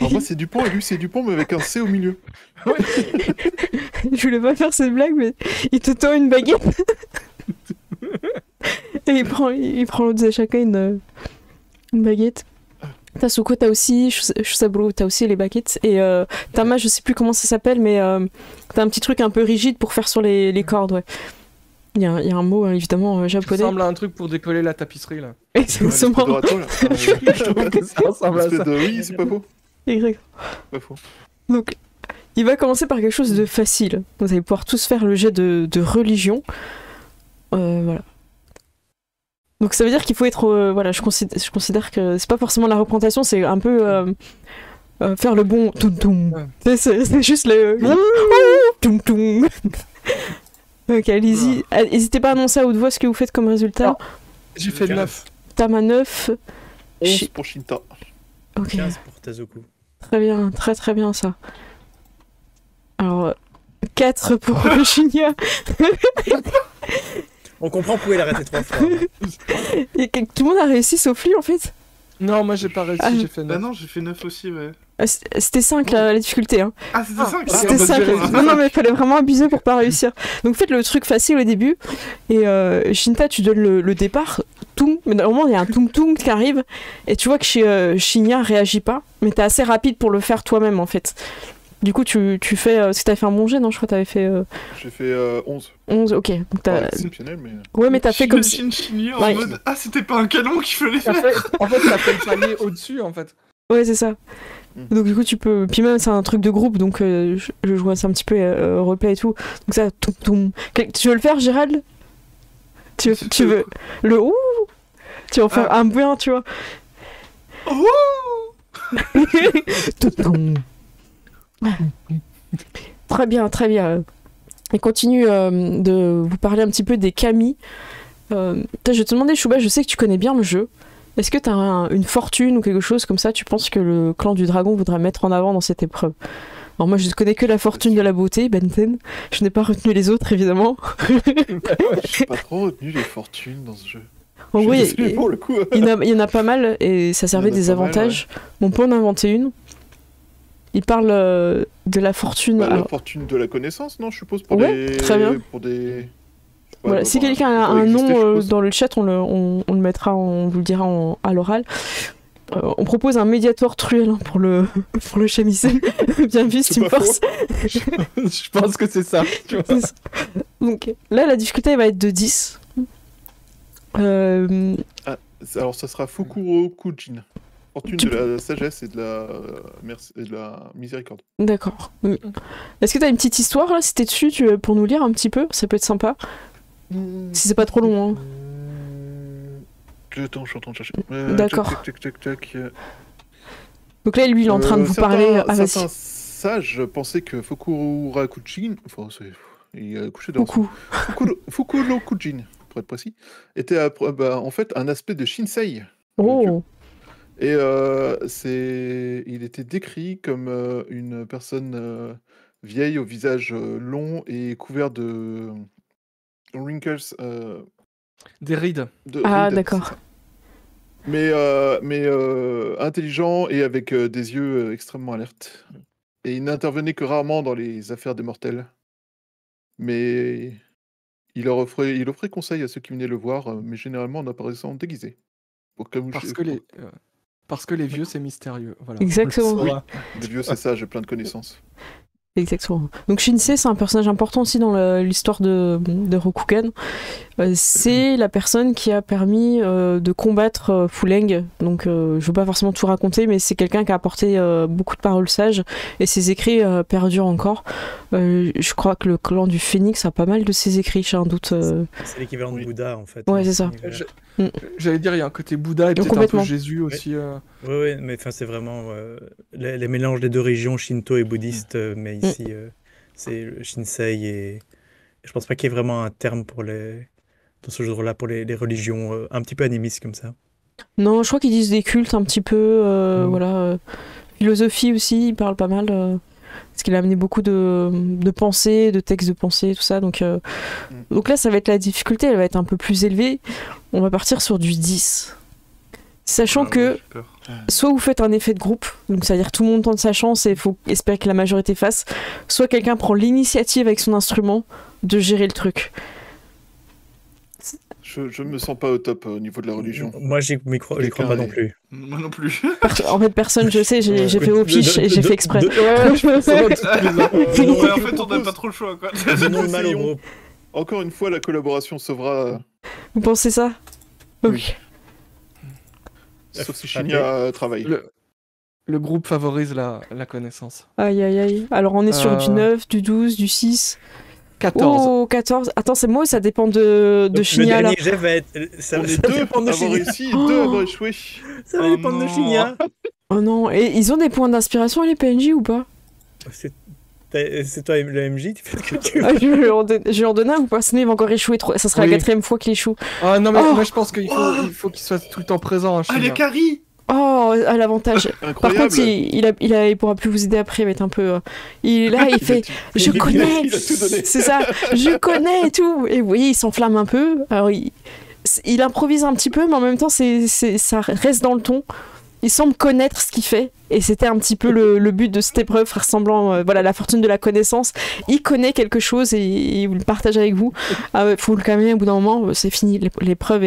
Alors moi c'est Dupont et lui c'est Dupont mais avec un C au milieu. Je voulais pas faire cette blague, mais il te tend une baguette. Et il prend l'autre, chacun une baguette. Tasuko, t'as aussi, Shusaburo, t'as aussi les baguettes. Et Tama, je sais plus comment ça s'appelle, mais t'as un petit truc un peu rigide pour faire sur les cordes, ouais. Il y a un mot, évidemment, Ça japonais. ressemble à un truc pour décoller la tapisserie, là. Exactement. Dorato, là. Je trouve que ça ressemble à ça. Oui, c'est pas faux. Exact. Pas faux. Donc, il va commencer par quelque chose de facile. Vous allez pouvoir tous faire le jet de religion. Voilà. Donc ça veut dire qu'il faut être... voilà, je considère que c'est pas forcément la représentation, c'est un peu faire le bon toum-toum. Ouais. C'est juste le... toum-toum. Donc allez-y. N'hésitez pas à annoncer à haute voix ce que vous faites comme résultat. J'ai fait 9. Tama 9. 11 pour Shinta. Ok. 15 pour Tazoku. Très bien, très très bien ça. Alors, 4 pour Shinya. On comprend, vous pouvez l'arrêter 3 fois. Et tout le monde a réussi sauf lui en fait. Non, moi j'ai pas réussi, j'ai fait Bah 9. non, j'ai fait 9 aussi, ouais. C'était 5 la difficulté. Hein. Ah, c'était 5 C'était bah, 5. j'ai réussi. Non, mais il fallait vraiment abuser pour pas réussir. Donc faites le truc facile au début. Et Shinta, tu donnes le départ. Toum. Mais normalement, il y a un toum qui arrive. Et tu vois que Shinya réagit pas. Mais t'es assez rapide pour le faire toi-même en fait. Du coup, tu fais. Si t'avais fait un bon jet, non? Je crois que t'avais fait J'ai fait 11. 11. Ok. Donc Pas exceptionnel, mais. Ouais, mais t'as fait comme si. Shinya Ouais. en mode ah, c'était pas un canon qu'il fallait En faire. fait, t'as fait le palier au-dessus en fait. Ouais, c'est ça. Donc du coup tu peux, puis même c'est un truc de groupe, donc je joue ça un petit peu replay et tout, donc ça toum. Tu veux le faire, Gérald? Tu veux le ouh? Tu vas en faire un bien, tu vois. Toum. Très bien, très bien. Et continue de vous parler un petit peu des kami. Je vais te demander, Chouba, je sais que tu connais bien le jeu. Est-ce que tu as une fortune ou quelque chose comme ça, tu penses que le clan du dragon voudrait mettre en avant dans cette épreuve? Alors moi je ne connais que la fortune de la beauté, Benten. Je n'ai pas retenu les autres évidemment. J'ai pas trop retenu les fortunes dans ce jeu. En Je gros, suis désolé pour le coup. il y en a pas mal et ça servait Il y en a des pas mal, avantages. Bon, pour en inventer une, il parle de la fortune. Bah, la alors, fortune de la connaissance, non, je suppose, pour Ouais, des... très bien. Pour des... voilà, bah, si bon, quelqu'un ça a doit un exister, je nom suppose. dans le chat, on le mettra, on vous le dira à l'oral. On propose un médiator truel hein, pour le shamisen. Bien vu, C'est si tu me pas forces. Je pense que c'est ça. Tu vois. C'est ça. Donc là, la difficulté elle va être de 10. Alors, ça sera Fukuro Kujin. Fortune Tu de la sagesse et de la miséricorde. D'accord. Est-ce que t'as une petite histoire là, si t'es dessus, pour nous lire un petit peu? Ça peut être sympa. Si c'est pas trop long. Hein. Attends, je suis en train de chercher. D'accord. Tac. Donc là, lui, il est en train de vous parler. Ah, vas-y. Certains sages pensaient que Fukuro Kujin, enfin, il a couché dans Beaucoup. Fukuro Kujin, pour être précis, était en fait un aspect de Shinsei. Oh. Et il était décrit comme une personne vieille au visage long et couvert de wrinkles. Des rides. Ah, rides, d'accord. c'est ça. Mais intelligent et avec des yeux extrêmement alertes. Et il n'intervenait que rarement dans les affaires des mortels. Mais il offrait conseil à ceux qui venaient le voir, mais généralement en apparaissant déguisé. Pour camoufler. Parce que les vieux, c'est mystérieux. Voilà. Exactement. On le saura. Les vieux, c'est ça, j'ai plein de connaissances. Exactement. Donc Shinsei, c'est un personnage important aussi dans l'histoire de Rokugan. C'est la personne qui a permis de combattre Fuleng. Donc je veux pas forcément tout raconter, mais c'est quelqu'un qui a apporté beaucoup de paroles sages et ses écrits perdurent encore. Je crois que le clan du Phénix a pas mal de ses écrits, j'ai un doute. C'est l'équivalent de Bouddha en fait. Ouais, c'est ça. J'allais dire, il y a un côté Bouddha et peut-être un complètement. peu Jésus aussi. Oui, mais c'est vraiment les mélanges des deux régions, shinto et bouddhiste, mais ici c'est le Shinsei et je pense pas qu'il y ait vraiment un terme dans ce genre-là pour les religions un petit peu animistes comme ça. Non, je crois qu'ils disent des cultes un petit peu, voilà. Philosophie aussi, ils parlent pas mal. Parce qu'il a amené beaucoup de pensées, de textes de pensée, tout ça. Donc là, ça va être la difficulté, elle va être un peu plus élevée. On va partir sur du 10. Sachant que soit vous faites un effet de groupe, donc c'est-à-dire tout le monde tente sa chance et il faut espérer que la majorité fasse, soit quelqu'un prend l'initiative avec son instrument de gérer le truc. Je me sens pas au top au niveau de la religion. Moi, j'y crois pas non plus. Moi non plus. En fait, personne, je sais, j'ai fait au pich et j'ai fait exprès. Ouais, je pense Ouais, en fait, on n'a pas trop le choix, quoi. Donnons le mal au groupe. Encore une fois, la collaboration sauvera. Vous pensez ça? Oui. Sauf si Shinya travaille. Le groupe favorise la connaissance. Aïe aïe aïe. Alors on est sur du 9, du 12, du 6. 14. Oh, 14. Attends, c'est moi ou ça dépend de Shinya là? Le dernier jet va être. Ça On est va deux dépendre de à avoir Shinya. réussi et deux à avoir échoué. Ça va dépendre de Shinya. Oh non, et ils ont des points d'inspiration les PNJ ou pas? C'est toi le MJ, tu fais ce que tu veux. Je vais leur donner un ou pas? Sinon il va encore échouer. Ça sera Oui. la 4ème fois qu'il échoue. Ah non, mais Oh. moi je pense qu'il faut qu'il soit tout le temps présent. Ah, les caries. Oh, à l'avantage. Par Incroyable. contre, il pourra plus vous aider après, il va être un peu... il est là, il fait « Je connais !» Il a tout donné. C'est ça, « Je connais !» et tout. Et vous voyez, il s'enflamme un peu. Alors, il improvise un petit peu, mais en même temps, ça reste dans le ton. Il semble connaître ce qu'il fait. Et c'était un petit peu le but de cette épreuve, faire semblant... voilà, la fortune de la connaissance. Il connaît quelque chose et il le partage avec vous. Faut le calmer, au bout d'un moment, c'est fini. L'épreuve,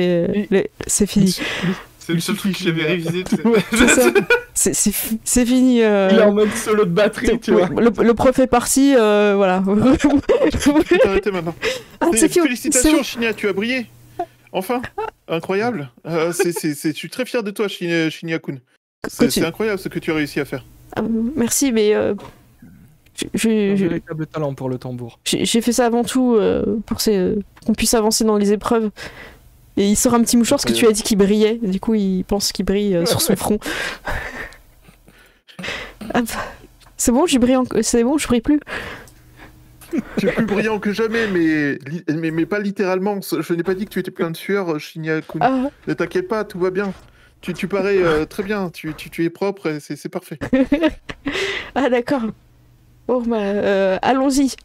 c'est fini. C'est le seul truc que j'avais révisé. Ouais, c'est ça. C'est fini. Il est en mode solo de batterie, tu vois. Le prof est parti, voilà. Tu peux t'arrêter maintenant. Ah, c'est cute, Félicitations, Shinya, tu as brillé. Enfin, incroyable. Je suis très fier de toi, Shinya-kun. C'est incroyable ce que tu as réussi à faire. Merci, mais Un véritable talent pour le tambour. j'ai fait ça avant tout pour qu'on puisse avancer dans les épreuves. Et il sort un petit mouchoir parce que tu as dit qu'il brillait. Du coup, il pense qu'il brille sur son front. C'est bon, c'est bon, je brille plus. Tu es plus brillant que jamais, mais pas littéralement. Je n'ai pas dit que tu étais plein de sueur, Shinya-kun. Ah. Ne t'inquiète pas, tout va bien. Tu parais très bien, tu es propre, c'est parfait. Ah d'accord. Bon, allons-y.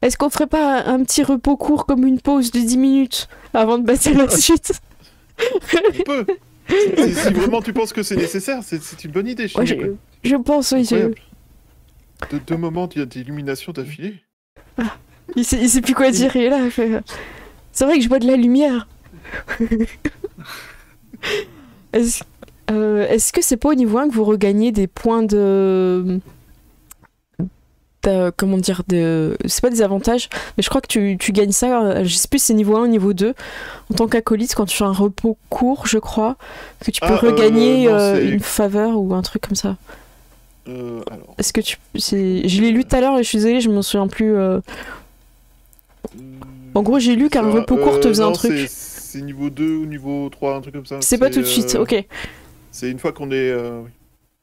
Est-ce qu'on ferait pas un petit repos court comme une pause de 10 minutes avant de passer à la suite? On peut. Si vraiment tu penses que c'est nécessaire, c'est une bonne idée, Ouais, Shinya-kun. je pense, oui. Incroyable. Deux moments d'illumination d'affilée. Il sait plus quoi dire, et là, il fait... C'est vrai que je vois de la lumière. Est-ce que c'est pas au niveau 1 que vous regagnez des points de comment dire, c'est pas des avantages, mais je crois que tu gagnes ça, je sais plus si c'est niveau 1 ou niveau 2, en tant qu'acolyte, quand tu fais un repos court, je crois, que tu peux regagner non, une faveur ou un truc comme ça. Alors. Est-ce que je l'ai lu tout à l'heure et je suis désolée, je m'en souviens plus. En gros, j'ai lu qu'un repos court te faisait un truc. C'est niveau 2 ou niveau 3, un truc comme ça. C'est pas tout de suite, ok. C'est une fois qu'on est... oui.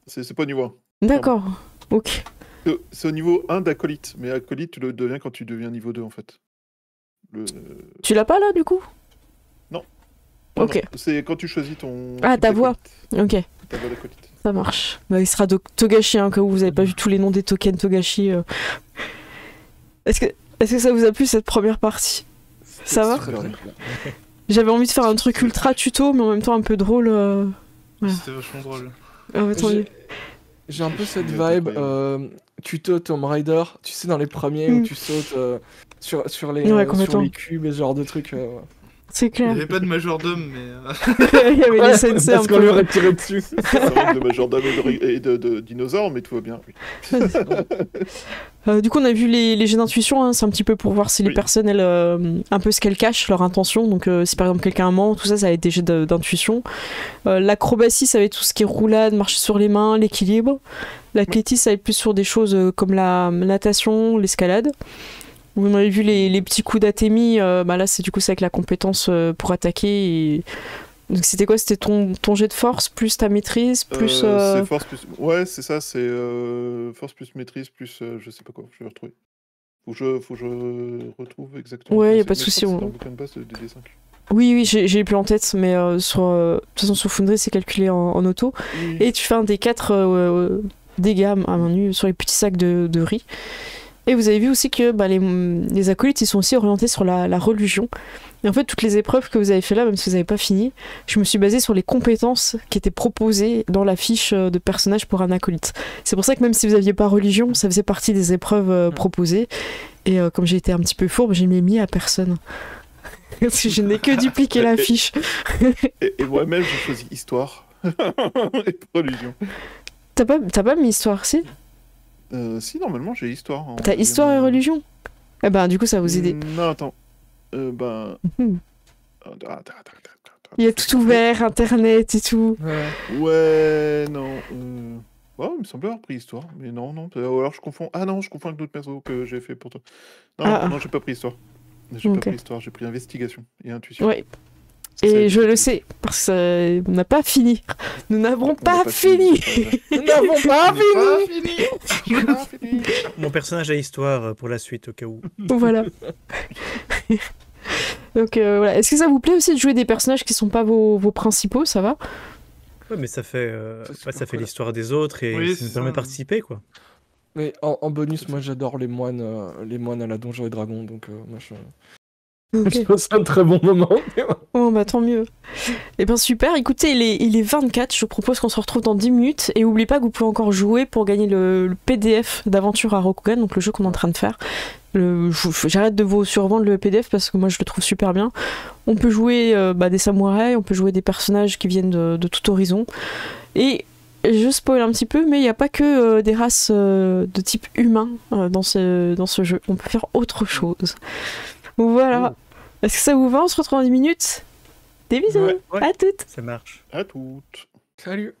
C'est pas niveau 1. D'accord, ok. C'est au niveau 1 d'acolyte, mais acolyte, tu le deviens quand tu deviens niveau 2, en fait. Tu l'as pas, là, du coup? Non. Ok. Non. C'est quand tu choisis ton... Ah, ta voix. Ok. Ta voix d'acolyte. Ça marche. Il sera Togashi, hein, quand vous avez pas vu tous les noms des tokens Togashi. Est-ce que ça vous a plu, cette première partie? Ça va? Très bien. J'avais envie de faire un truc ultra tuto, mais en même temps un peu drôle. Voilà. C'était vachement drôle. J'ai un peu cette vibe tuto Tomb Raider, tu sais, dans les premiers où tu sautes sur les cubes et ce genre de trucs. C'est Il clair. n'y avait pas de majordome, mais... Il y avait des sensei un parce qu'on peu. lui aurait tiré dessus. Ça manque de majordome et de dinosaures, mais tout va bien. Oui. Du coup, on a vu les jets d'intuition, hein, c'est un petit peu pour voir si les Oui. personnes, un peu ce qu'elles cachent, leur intention. Donc, si par exemple quelqu'un ment, tout ça, ça va être des jets d'intuition. L'acrobatie, ça va être tout ce qui est roulade, marcher sur les mains, l'équilibre. L'athlétisme, ça va être plus sur des choses comme la natation, l'escalade. Vous avez vu les petits coups d'Atemi, là, c'est avec la compétence pour attaquer. Donc, c'était quoi? C'était ton jet de force, plus ta maîtrise, plus... C'est force plus... Ouais, c'est ça, c'est force plus maîtrise, plus... je sais pas quoi, je vais retrouver. Faut que je retrouve exactement. Ouais, comment y a c'est, pas de mais je souci, crois que on- c'est dans le bouquin de base de D5. Oui, j'ai plus en tête, mais de toute façon, sur Foundry, c'est calculé en auto. Oui. Et tu fais un D4 dégâts à main nue sur les petits sacs de riz. Et vous avez vu aussi que les acolytes, ils sont aussi orientés sur la religion. Et en fait, toutes les épreuves que vous avez fait là, même si vous n'avez pas fini, je me suis basée sur les compétences qui étaient proposées dans la fiche de personnage pour un acolyte. C'est pour ça que même si vous n'aviez pas religion, ça faisait partie des épreuves proposées. Et comme j'ai été un petit peu fourbe, je ne l'ai mis à personne. Parce que je n'ai que dupliqué la fiche. Et moi-même, j'ai choisi histoire et religion. T'as pas mis histoire, si? Si, normalement, j'ai histoire. en T'as deuxième, histoire et religion? Eh ben, du coup, ça va vous aider. Non, attends. Mhm. Attends. Il y a tout ouvert, internet et tout. Ouais, non. Ouais, il me semblait avoir pris histoire, mais non. Ou alors je confonds. Ah non, je confonds avec d'autres persos que j'ai fait pour toi. Non, j'ai pas pris histoire. J'ai Ok. pas pris histoire, j'ai pris investigation et intuition. Ouais. Ça Et aide. je le sais, parce qu'on n'a pas fini. Nous n'avons On pas n'a fini. c'est pas vrai. Nous n'avons pas J'ai pas fini. Mon personnage a histoire pour la suite, au cas où. Voilà. Donc voilà. Est-ce que ça vous plaît aussi de jouer des personnages qui sont pas vos principaux, ça va? Ouais, mais ça fait, C'est super ça fait cool. l'histoire des autres et Oui, ça nous c'est permet de ça. participer, quoi. Mais en bonus, moi j'adore les moines à la Donjons et Dragons, donc moi Ok. je passe un très bon moment. Oh bah tant mieux. Eh ben super, écoutez, il est 24, je propose qu'on se retrouve dans 10 minutes, et n'oubliez pas que vous pouvez encore jouer pour gagner le PDF d'Aventure à Rokugan, donc le jeu qu'on est en train de faire. J'arrête de vous survendre le PDF parce que moi je le trouve super bien. On peut jouer des samouraïs, on peut jouer des personnages qui viennent de tout horizon, et je spoil un petit peu, mais il n'y a pas que des races de type humain dans ce jeu, on peut faire autre chose. Voilà. Est-ce que ça vous va? On se retrouve dans 10 minutes. Des bisous. Ouais, ouais. À toutes. Ça marche. À toutes. Salut.